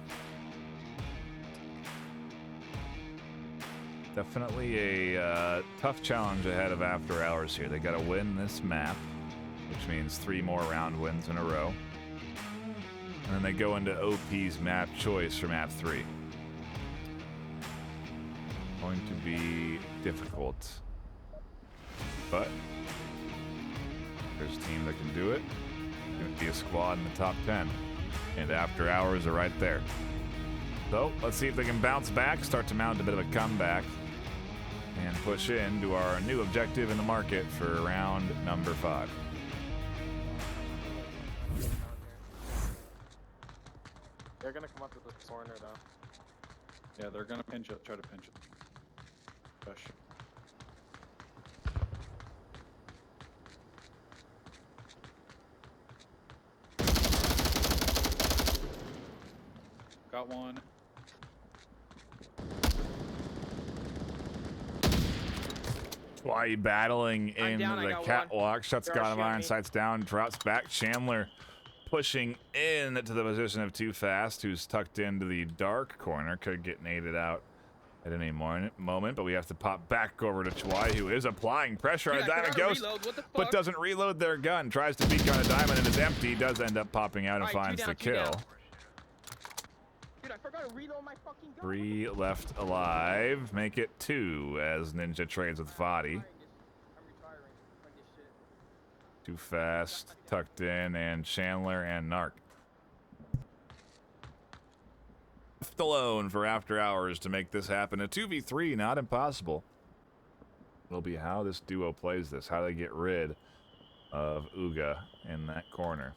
Definitely a tough challenge ahead of After Hours here. They got to win this map, which means 3 more round wins in a row. And then they go into OP's map choice for map 3. Going to be difficult. But there's a team that can do it. Going to be a squad in the top 10. And After Hours are right there. So let's see if they can bounce back, start to mount a bit of a comeback, and push into our new objective in the market for round number 5. They're gonna come up to the corner though. Yeah, they're gonna pinch it, try to pinch it. Push. Got one. Why you battling in down, I the got catwalk? Shuts They're got all him, iron shooting. sights down, drops back. Chandler pushing in to the position of Too Fast, who's tucked into the dark corner. Could get naded out at any moment, but we have to pop back over to Chwai, who is applying pressure on a Diamond Ghost, but doesn't reload their gun. Tries to peek on a Diamond and is empty. Does end up popping out and finds the kill. Dude, I forgot to reload my fucking gun. 3 left alive. Make it 2 as Ninja trades with Fadi. I'm retiring. Fuck this shit. Too Fast, tucked in, and Chandler and Narc. Left alone for After Hours to make this happen. A 2v3, not impossible. It'll be how this duo plays this, how they get rid of Uga in that corner.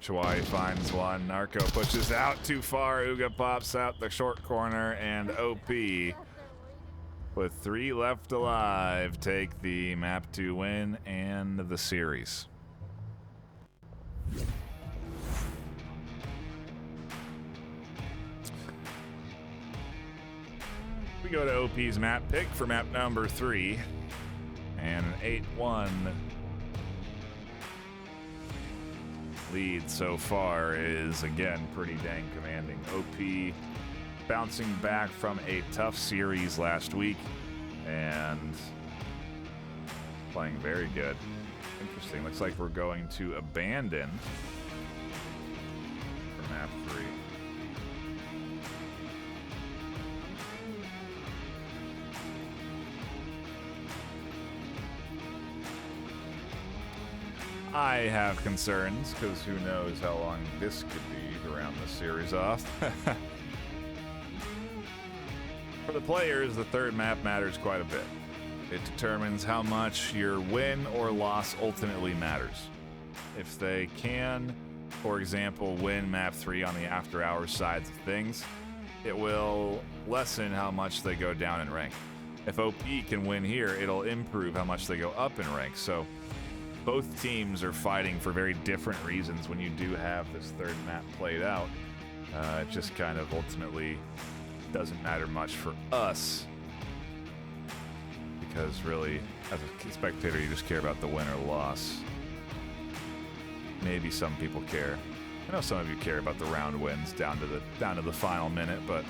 Chwai finds one. Narco pushes out too far. Uga pops out the short corner, and OP, with 3 left alive, take the map 2 win and the series. We go to OP's map pick for map number 3, and an 8-1 lead so far is, again, pretty dang commanding. OP bouncing back from a tough series last week and playing very good. Interesting. Looks like we're going to abandon for map 3. I have concerns, because who knows how long this could be to round the series off. For the players, the third map matters quite a bit. It determines how much your win or loss ultimately matters. If they can, for example, win map 3 on the after hours sides of things, it will lessen how much they go down in rank. If OP can win here, it'll improve how much they go up in rank. So both teams are fighting for very different reasons when you do have this third map played out. It just kind of ultimately doesn't matter much for us, because really, as a spectator, you just care about the win or loss. Maybe some people care. I know some of you care about the round wins down to the final minute, but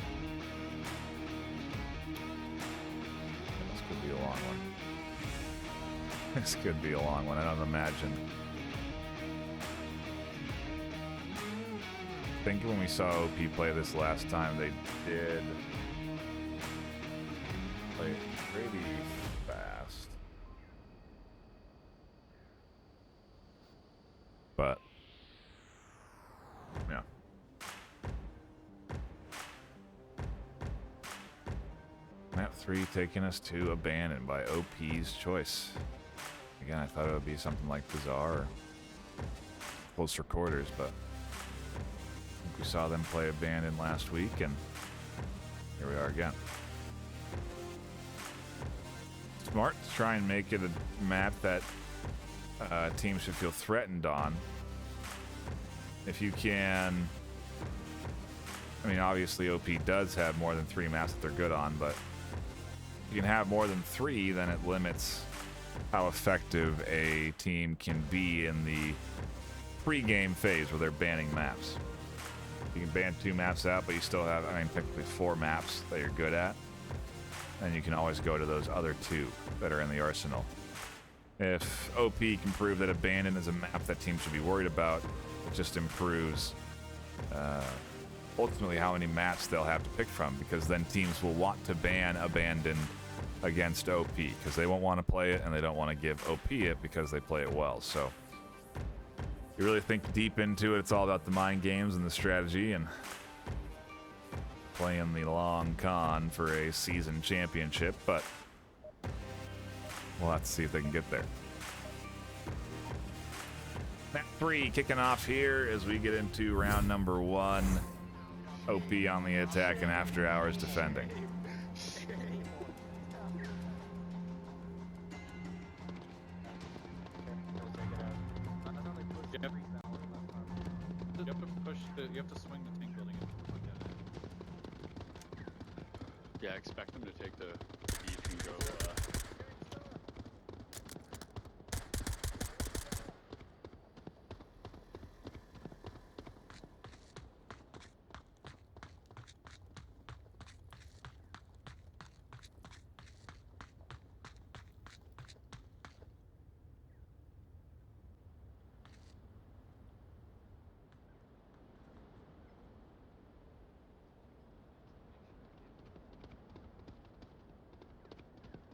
this could be a long one. This could be a long one. I don't imagine. I think when we saw OP play this last time, they did play pretty fast. But yeah. Map 3 taking us to Abandon by OP's choice. Again, I thought it would be something like Bizarre or Closer Quarters, but I think we saw them play Abandon last week, and here we are again. Smart to try and make it a map that teams should feel threatened on. If you can, I mean, obviously OP does have more than 3 maps that they're good on, but if you can have more than 3, then it limits how effective a team can be in the pre-game phase where they're banning maps. You can ban 2 maps out, but you still have, I mean, technically 4 maps that you're good at. And you can always go to those other 2 that are in the arsenal. If OP can prove that Abandon is a map that teams should be worried about, it just improves ultimately how many maps they'll have to pick from, because then teams will want to ban Abandon against OP because they won't want to play it and they don't want to give OP it because they play it well. So you really think deep into it, it's all about the mind games and the strategy and playing the long con for a season championship, but we'll have to see if they can get there. Map 3 kicking off here as we get into round number 1. OP on the attack and After Hours defending. You have to push you have to swing the tank building and look at it. Yeah, expect them to take the beef and go.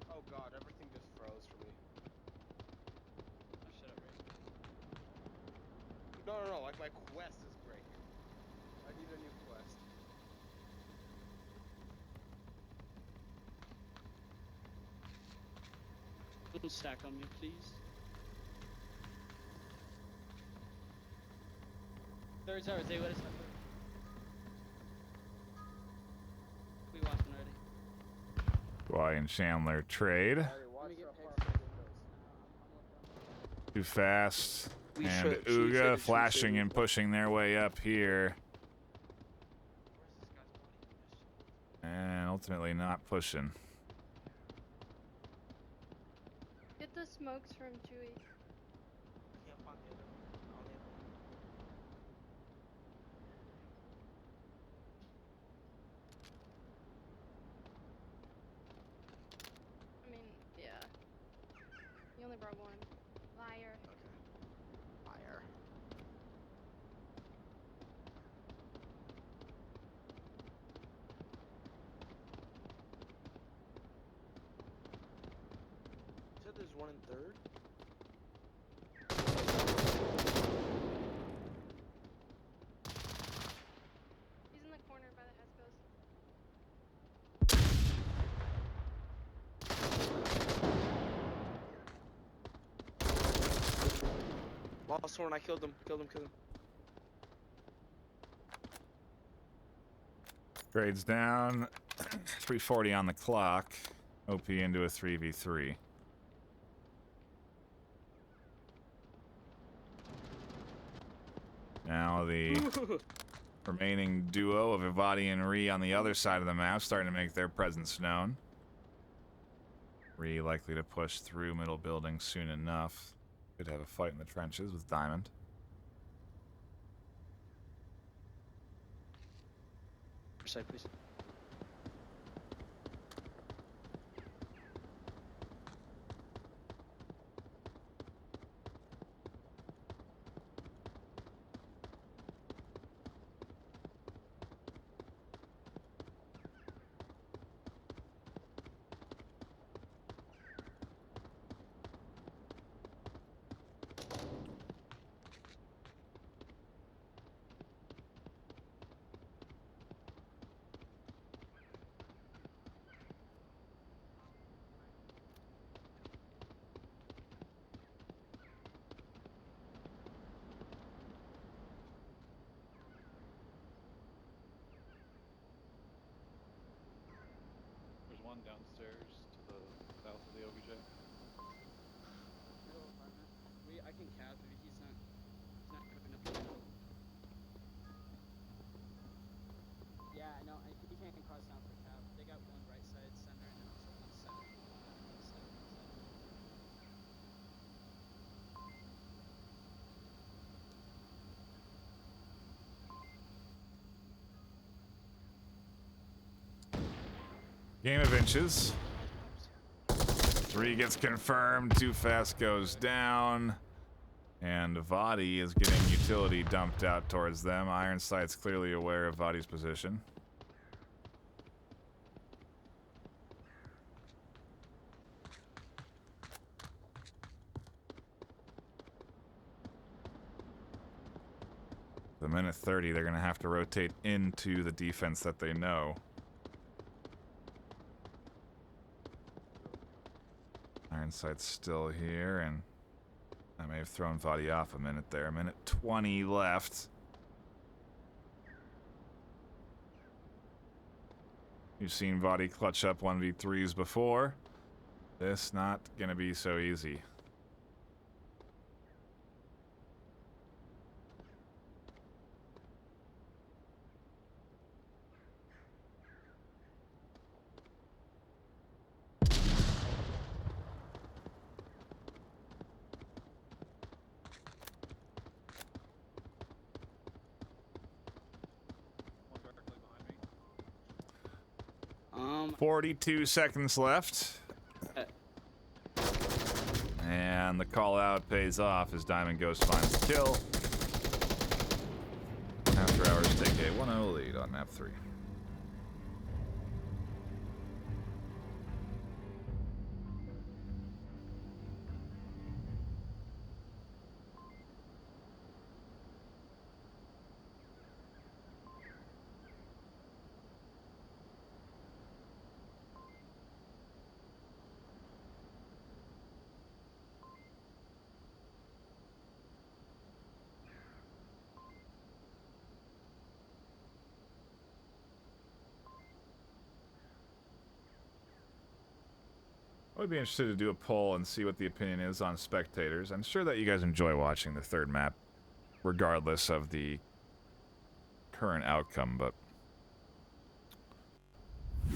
Oh god, everything just froze for me. Oh, shut up, Ray. No, like my quest is breaking. I need a new quest. Don't stack on me, please. Third hours, what is that? We watching already. Why and Chandler trade. Harry, watch how far from windows. Too fast. We And should- she said Uga it, she flashing said it. and pushing their way up here. And ultimately not pushing. Get the smokes from Chewy. I mean, yeah. You only brought 1. Liar. Fire. You said there's one in third? Lost horn, I killed him. Killed him. Grades down. 340 on the clock. OP into a 3v3. Now the remaining duo of Ivadi and Ree on the other side of the map starting to make their presence known. Ree likely to push through middle building soon enough. Could have a fight in the trenches with Diamond. Side, please. There's one downstairs to the south of the OBJ. I can cap if he's not cooking up the middle. Yeah, no, he can't cross down for cap. They got one right side center and also one center. Game of inches. 3 gets confirmed, Too Fast goes down. And Vadi is getting utility dumped out towards them. Ironsight's clearly aware of Vadi's position. The minute 30, they're going to have to rotate into the defense that they know. Ironsight's still here, and I may have thrown Vadi off a minute there. A minute 20 left. You've seen Vadi clutch up 1v3s before. This not gonna be so easy. One directly behind me. 42 seconds left. And the call out pays off as Diamond Ghost finds the kill. After Hours take a 1-0 lead on map 3. I would be interested to do a poll and see what the opinion is on spectators. I'm sure that you guys enjoy watching the third map, regardless of the current outcome, but I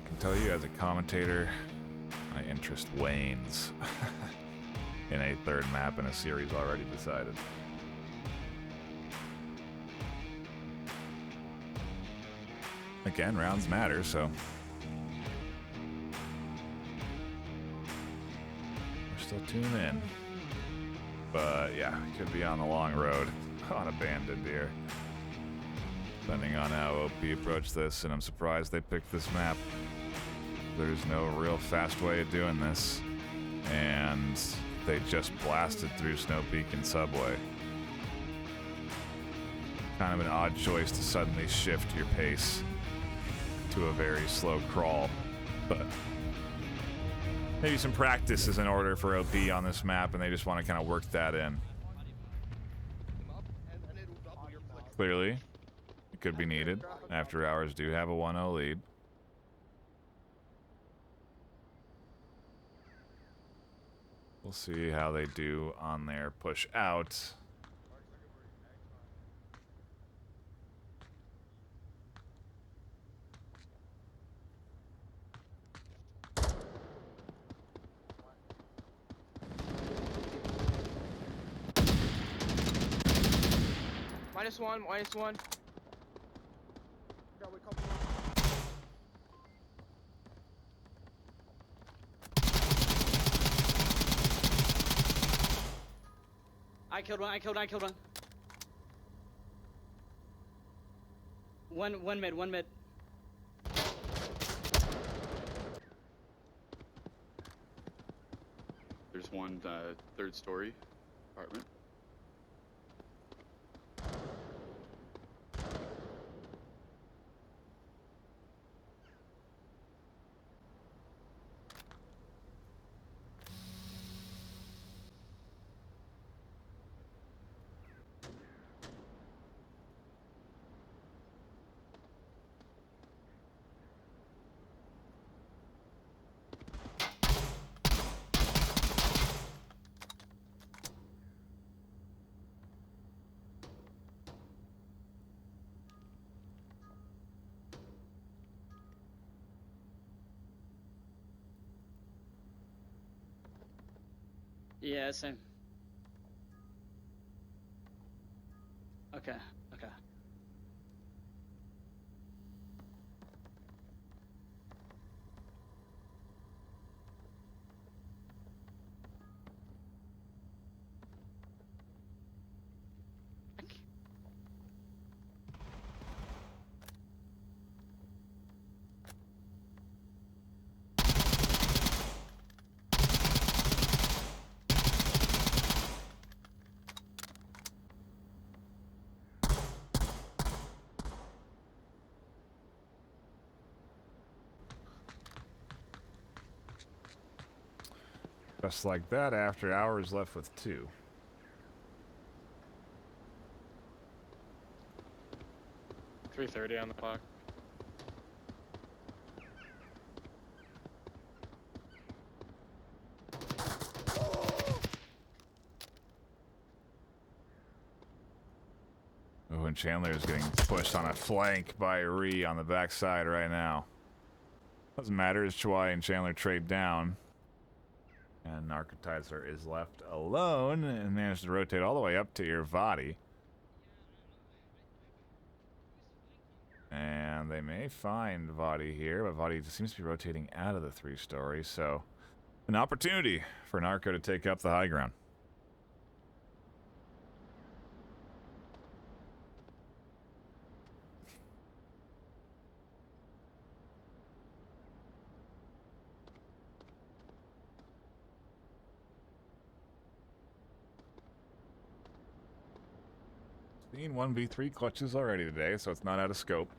can tell you as a commentator, my interest wanes in a third map in a series already decided. Again, rounds matter, so still tuning in. But yeah, could be on the long road on Abandoned here. Depending on how OP approach this, and I'm surprised they picked this map. There's no real fast way of doing this. And they just blasted through Snow Peak and Subway. Kind of an odd choice to suddenly shift your pace to a very slow crawl, but maybe some practice is in order for OP on this map, and they just want to kind of work that in. Clearly, it could be needed. After Hours do have a 1-0 lead. We'll see how they do on their push out. -1, -1. Yeah, we couple. I killed one. I killed one. One mid. There's one third story apartment. Yeah, same. Okay. Just like that, After Hours left with 2. .330 on the clock. Oh, and Chandler is getting pushed on a flank by Ree on the backside right now. Doesn't matter as Chwai and Chandler trade down. And Narcotizer is left alone and managed to rotate all the way up to your Vadi. And they may find Vadi here, but Vadi seems to be rotating out of the 3-story, so an opportunity for Narco to take up the high ground. Seen 1v3 clutches already today, so it's not out of scope.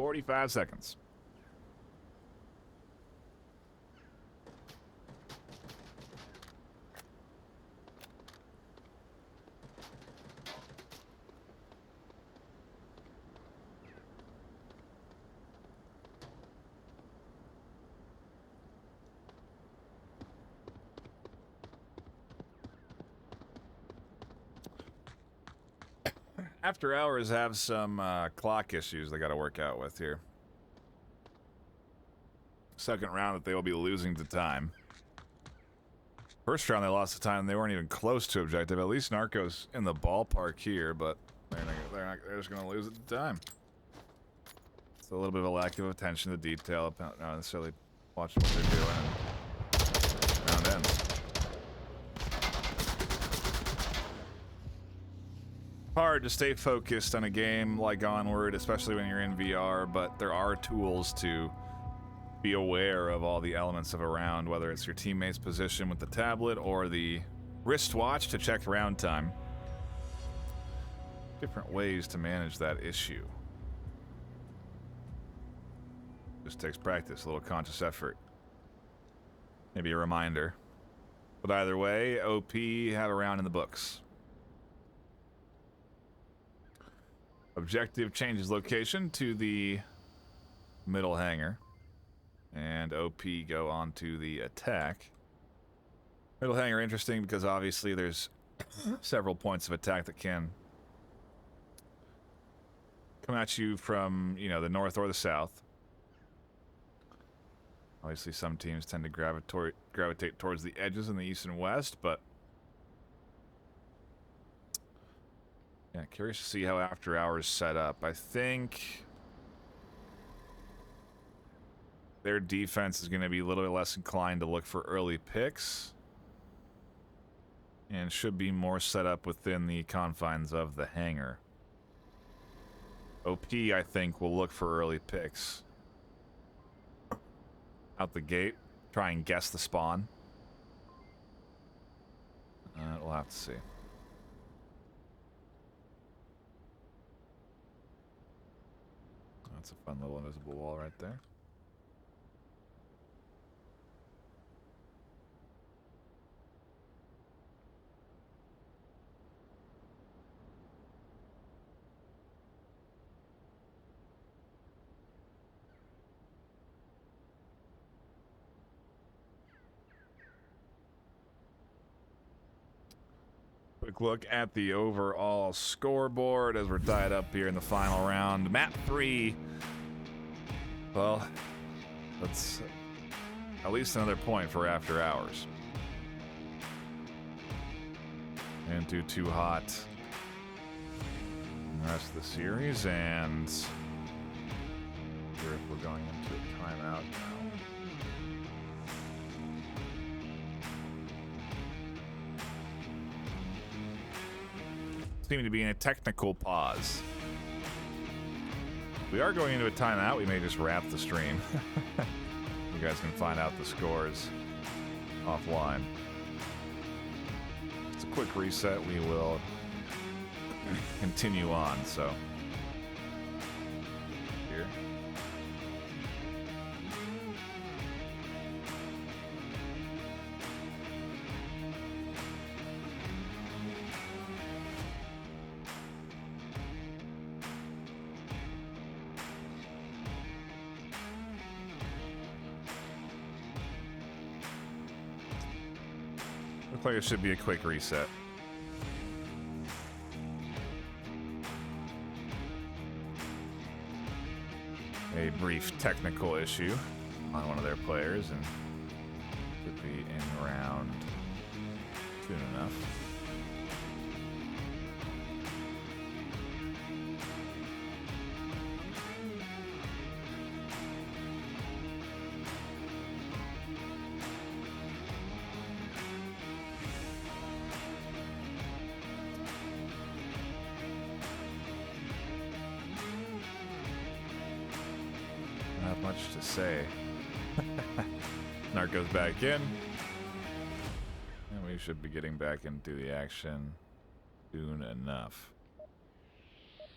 45 seconds. After Hours have some clock issues they got to work out with here. Second round that they will be losing to time. First round they lost to time. They weren't even close to objective. At least Narco's in the ballpark here, but they're just going to lose at the time. It's a little bit of a lack of attention to detail, not necessarily watching what they're doing. Round ends. Hard to stay focused on a game like Onward, especially when you're in VR, but there are tools to be aware of all the elements of a round, whether it's your teammate's position with the tablet or the wristwatch to check round time. Different ways to manage that issue. Just takes practice, a little conscious effort. Maybe a reminder. But either way, OP have a round in the books. Objective changes location to the middle hangar. And OP go on to the attack. Middle hangar interesting because obviously there's several points of attack that can come at you from, you know, the north or the south. Obviously some teams tend to gravitate towards the edges in the east and west, but yeah, curious to see how After Hours set up. I think their defense is going to be a little bit less inclined to look for early picks and should be more set up within the confines of the hangar. OP, I think, will look for early picks out the gate, try and guess the spawn. We'll have to see. That's a fun little invisible wall right there. Quick look at the overall scoreboard as we're tied up here in the final round. Map 3. Well, that's at least another point for After Hours. And do too hot in the rest of the series, and here if we're going into a timeout now. Seem to be in a technical pause. We are going into a timeout. We may just wrap the stream. You guys can find out the scores offline. It's a quick reset. We will continue on. So here. Looks like it should be a quick reset. A brief technical issue on one of their players, and could be in round soon enough. Not much to say. Narc goes back in. And we should be getting back into the action soon enough.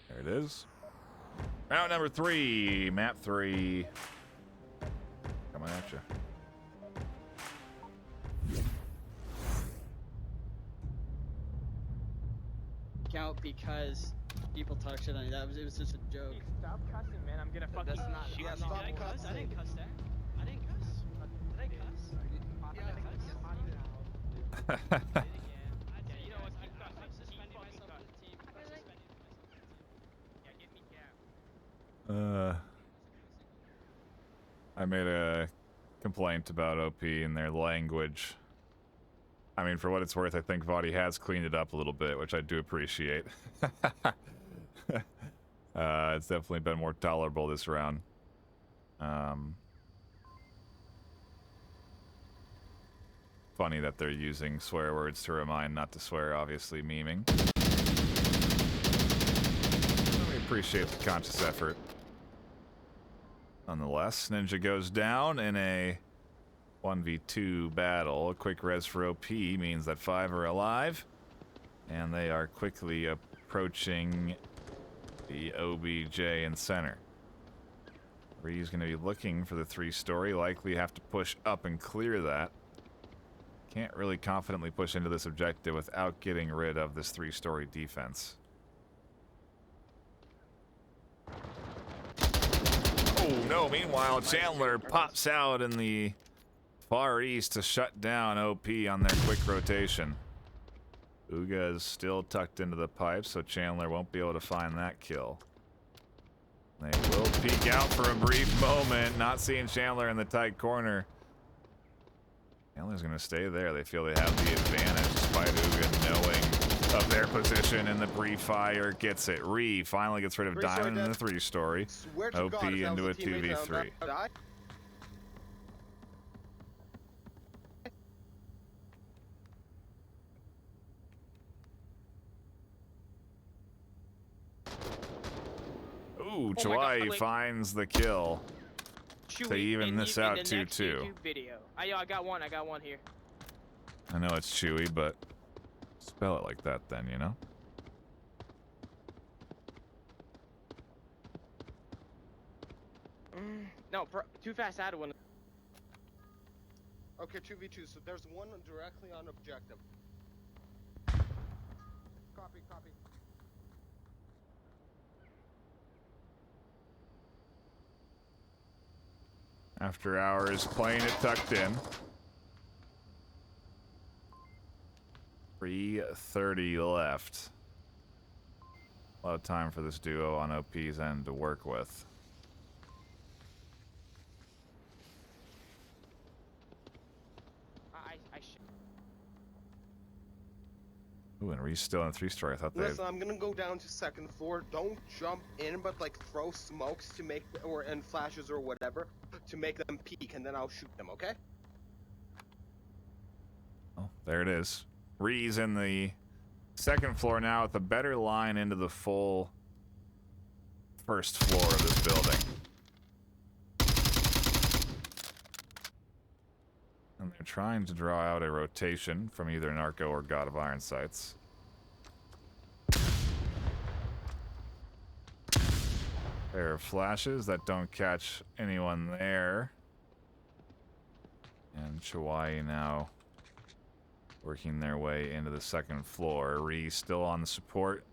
There it is. Round number 3, map 3. Coming at you. Count because people talk shit on you. It was just a joke. Stop cussing, man. I'm gonna fucking That's not. shoot That's you. not. Did I cuss? I didn't cuss that. I didn't cuss. Did I cuss? I'm gonna cuss you out. Yeah, you know what? I'm suspending myself from the team. I'm suspending myself from the team. Yeah, get me cap. I made a complaint about OP and their language. I mean, for what it's worth, I think Vadi has cleaned it up a little bit, which I do appreciate. It's definitely been more tolerable this round. Funny that they're using swear words to remind not to swear, obviously memeing. We appreciate the conscious effort. Nonetheless, Ninja goes down in a 1v2 battle. A quick res for OP means that 5 are alive, and they are quickly approaching the OBJ in center. Ree's going to be looking for the 3-story, likely have to push up and clear that. Can't really confidently push into this objective without getting rid of this 3-story defense. Oh no, meanwhile Chandler pops out in the far east to shut down OP on their quick rotation. Uga is still tucked into the pipe, so Chandler won't be able to find that kill. They will peek out for a brief moment, not seeing Chandler in the tight corner. Chandler's going to stay there. They feel they have the advantage despite Uga knowing of their position in the pre-fire. Gets it. Ree finally gets rid of Diamond in the 3-story. OP into a 2v3. Ooh, Chawai finds the kill. To even this out 2-2. Video. I got one here. I know it's Chewy, but spell it like that then, you know? No, too fast. I had one. Okay, 2v2. So there's one directly on objective. Copy, copy. After hours, playing it tucked in. 3:30 left. A lot of time for this duo on OP's end to work with. Ooh, and Ree's still in 3-story. I thought they. Listen, I'm gonna go down to 2nd floor. Don't jump in, but like throw smokes to make, and flashes or whatever to make them peek, and then I'll shoot them. Okay? Oh, there it is. Ree's in the 2nd floor now with a better line into the full 1st floor of this building. And they're trying to draw out a rotation from either Narco or God of Iron Sights. Pair of flashes that don't catch anyone there. And Chawai now working their way into the 2nd floor. Ree still on the support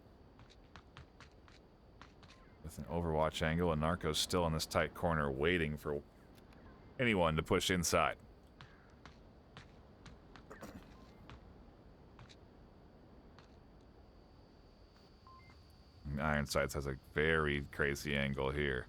with an Overwatch angle, and Narco's still in this tight corner waiting for anyone to push inside. Iron Sights has a very crazy angle here.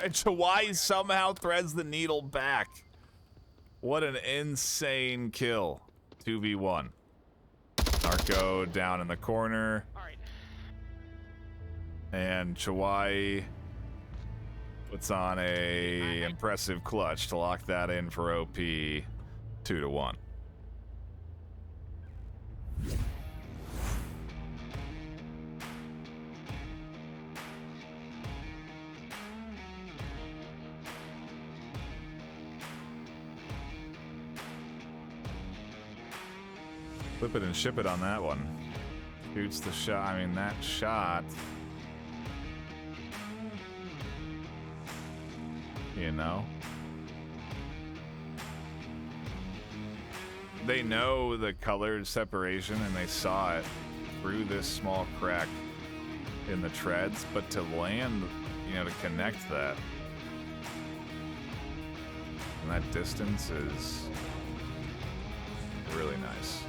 And Chawai somehow threads the needle back. What an insane kill. 2v1. Narco down in the corner. Alright. And Chawai puts on a impressive clutch to lock that in for OP 2-1. Flip it and ship it on that one. Shoots the shot. I mean, that shot. You know? They know the color separation and they saw it through this small crack in the treads, but to land, you know, to connect that. And that distance is really nice.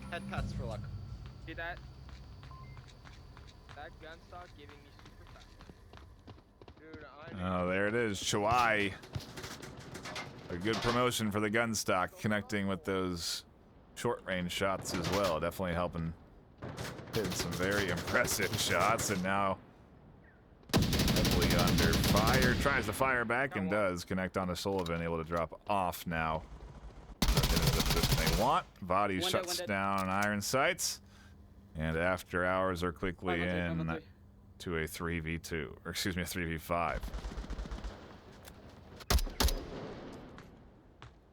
Head cuts for luck. See that? That gun stock giving me super fast. Dude, Oh, there it is. Chawai. A good promotion for the gun stock, connecting with those short range shots as well. Definitely helping hit some very impressive shots, and now heavily under fire. Tries to fire back and does connect onto Sullivan, able to drop off now. The position they want. Body shuts down iron sights, and after hours are quickly in to a 3v2, or excuse me, a 3v5.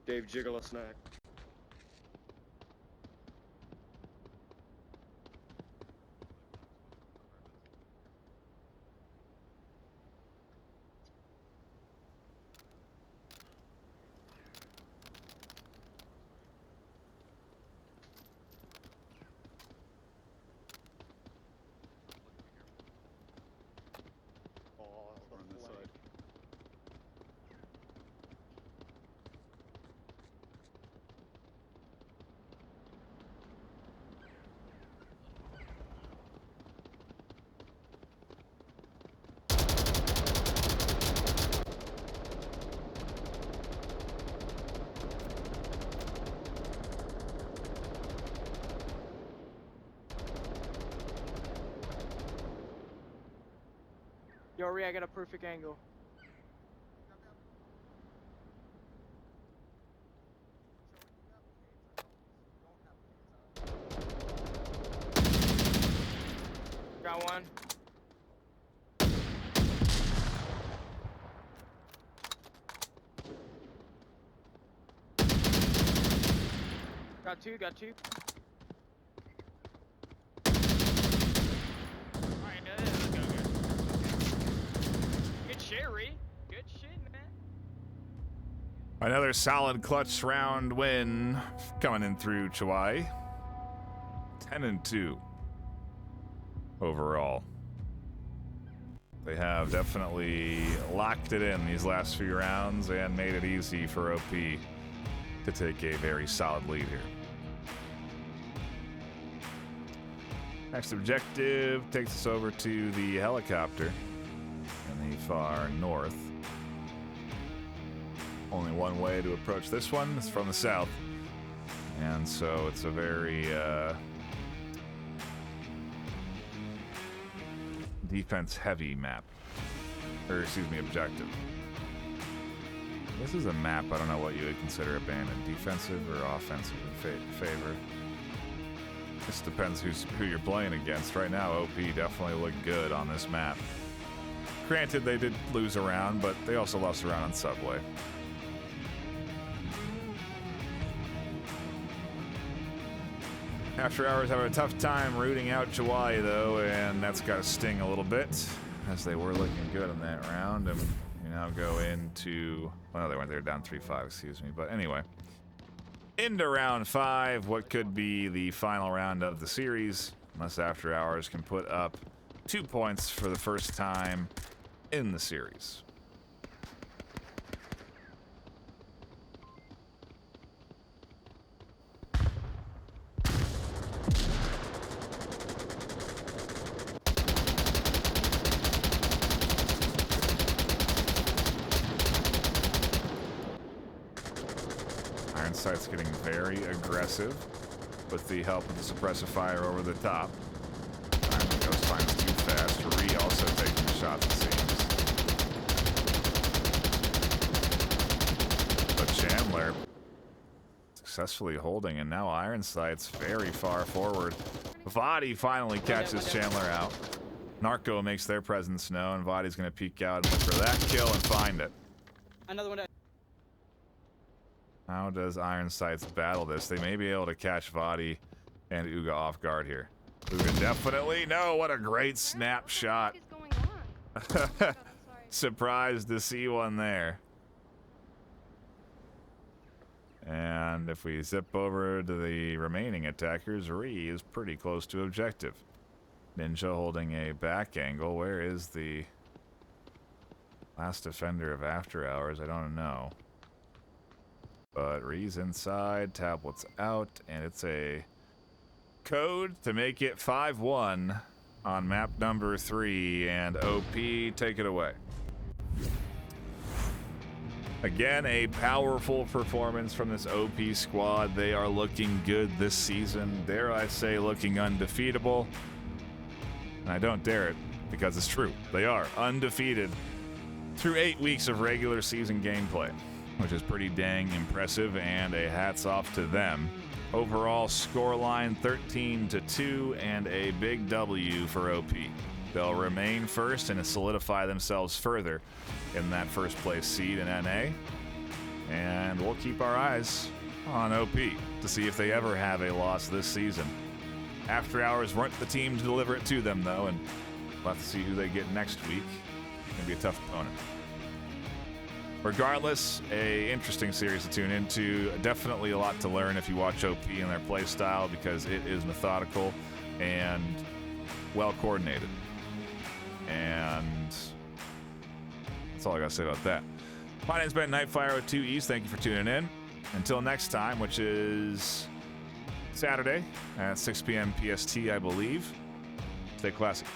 Dave, jiggle a snack. On this side. Yo, Rhea, I got a perfect angle. Got one. Got two, got two. Alright, let's go, good. Good shit, Rhea. Good shit, man. Another solid clutch round win coming in through Chawai. 10-2 overall. They have definitely locked it in these last few rounds and made it easy for OP to take a very solid lead here. Next objective takes us over to the helicopter in the far north. Only one way to approach this one. It's from the south. And so it's a very defense-heavy map. Or, excuse me, objective. This is a map, I don't know what you would consider abandoned. Defensive or offensive in favor. This depends who you're playing against. Right now, OP definitely look good on this map. Granted, they did lose a round, but they also lost a round on Subway. After Hours having a tough time rooting out Chawai, though, and that's got to sting a little bit, as they were looking good in that round, and you now go into... Well, they weren't. They were down 3-5, excuse me. But anyway, into round 5, what could be the final round of the series, unless After Hours can put up 2 points for the first time in the series. Sight's getting very aggressive with the help of the suppressive fire over the top. Finally goes finds too fast. Rhea also taking shots, it seems. But Chandler successfully holding, and now Iron Sight's very far forward. Vadi finally catches Chandler out. Narco makes their presence known. Vadi's going to peek out and look for that kill and find it. Another one. How does Iron Sights battle this? They may be able to catch Vadi and Uga off guard here. Uga definitely. No, what a great snapshot. What the heck is going on? Oh my God, I'm sorry. Surprised to see one there. And if we zip over to the remaining attackers, Ree is pretty close to objective. Ninja holding a back angle. Where is the last defender of After Hours? I don't know. But Ree's inside, Tablet's out, and it's a code to make it 5-1 on map number 3, and OP, take it away. Again, a powerful performance from this OP squad. They are looking good this season. Dare I say, looking undefeatable. And I don't dare it, because it's true. They are undefeated through 8 weeks of regular season gameplay, which is pretty dang impressive, and a hats off to them. Overall scoreline 13-2 and a big W for OP. They'll remain first and solidify themselves further in that first place seed in NA. And we'll keep our eyes on OP to see if they ever have a loss this season. After Hours weren't the team to deliver it to them, though, and we'll have to see who they get next week. It's going to be a tough opponent. Regardless, a interesting series to tune into. Definitely a lot to learn if you watch OP and their play style, because it is methodical and well coordinated. And that's all I got to say about that. My name's been NightFiree with 2 E's. Thank you for tuning in. Until next time, which is Saturday at 6 p.m. PST, I believe. Stay classy.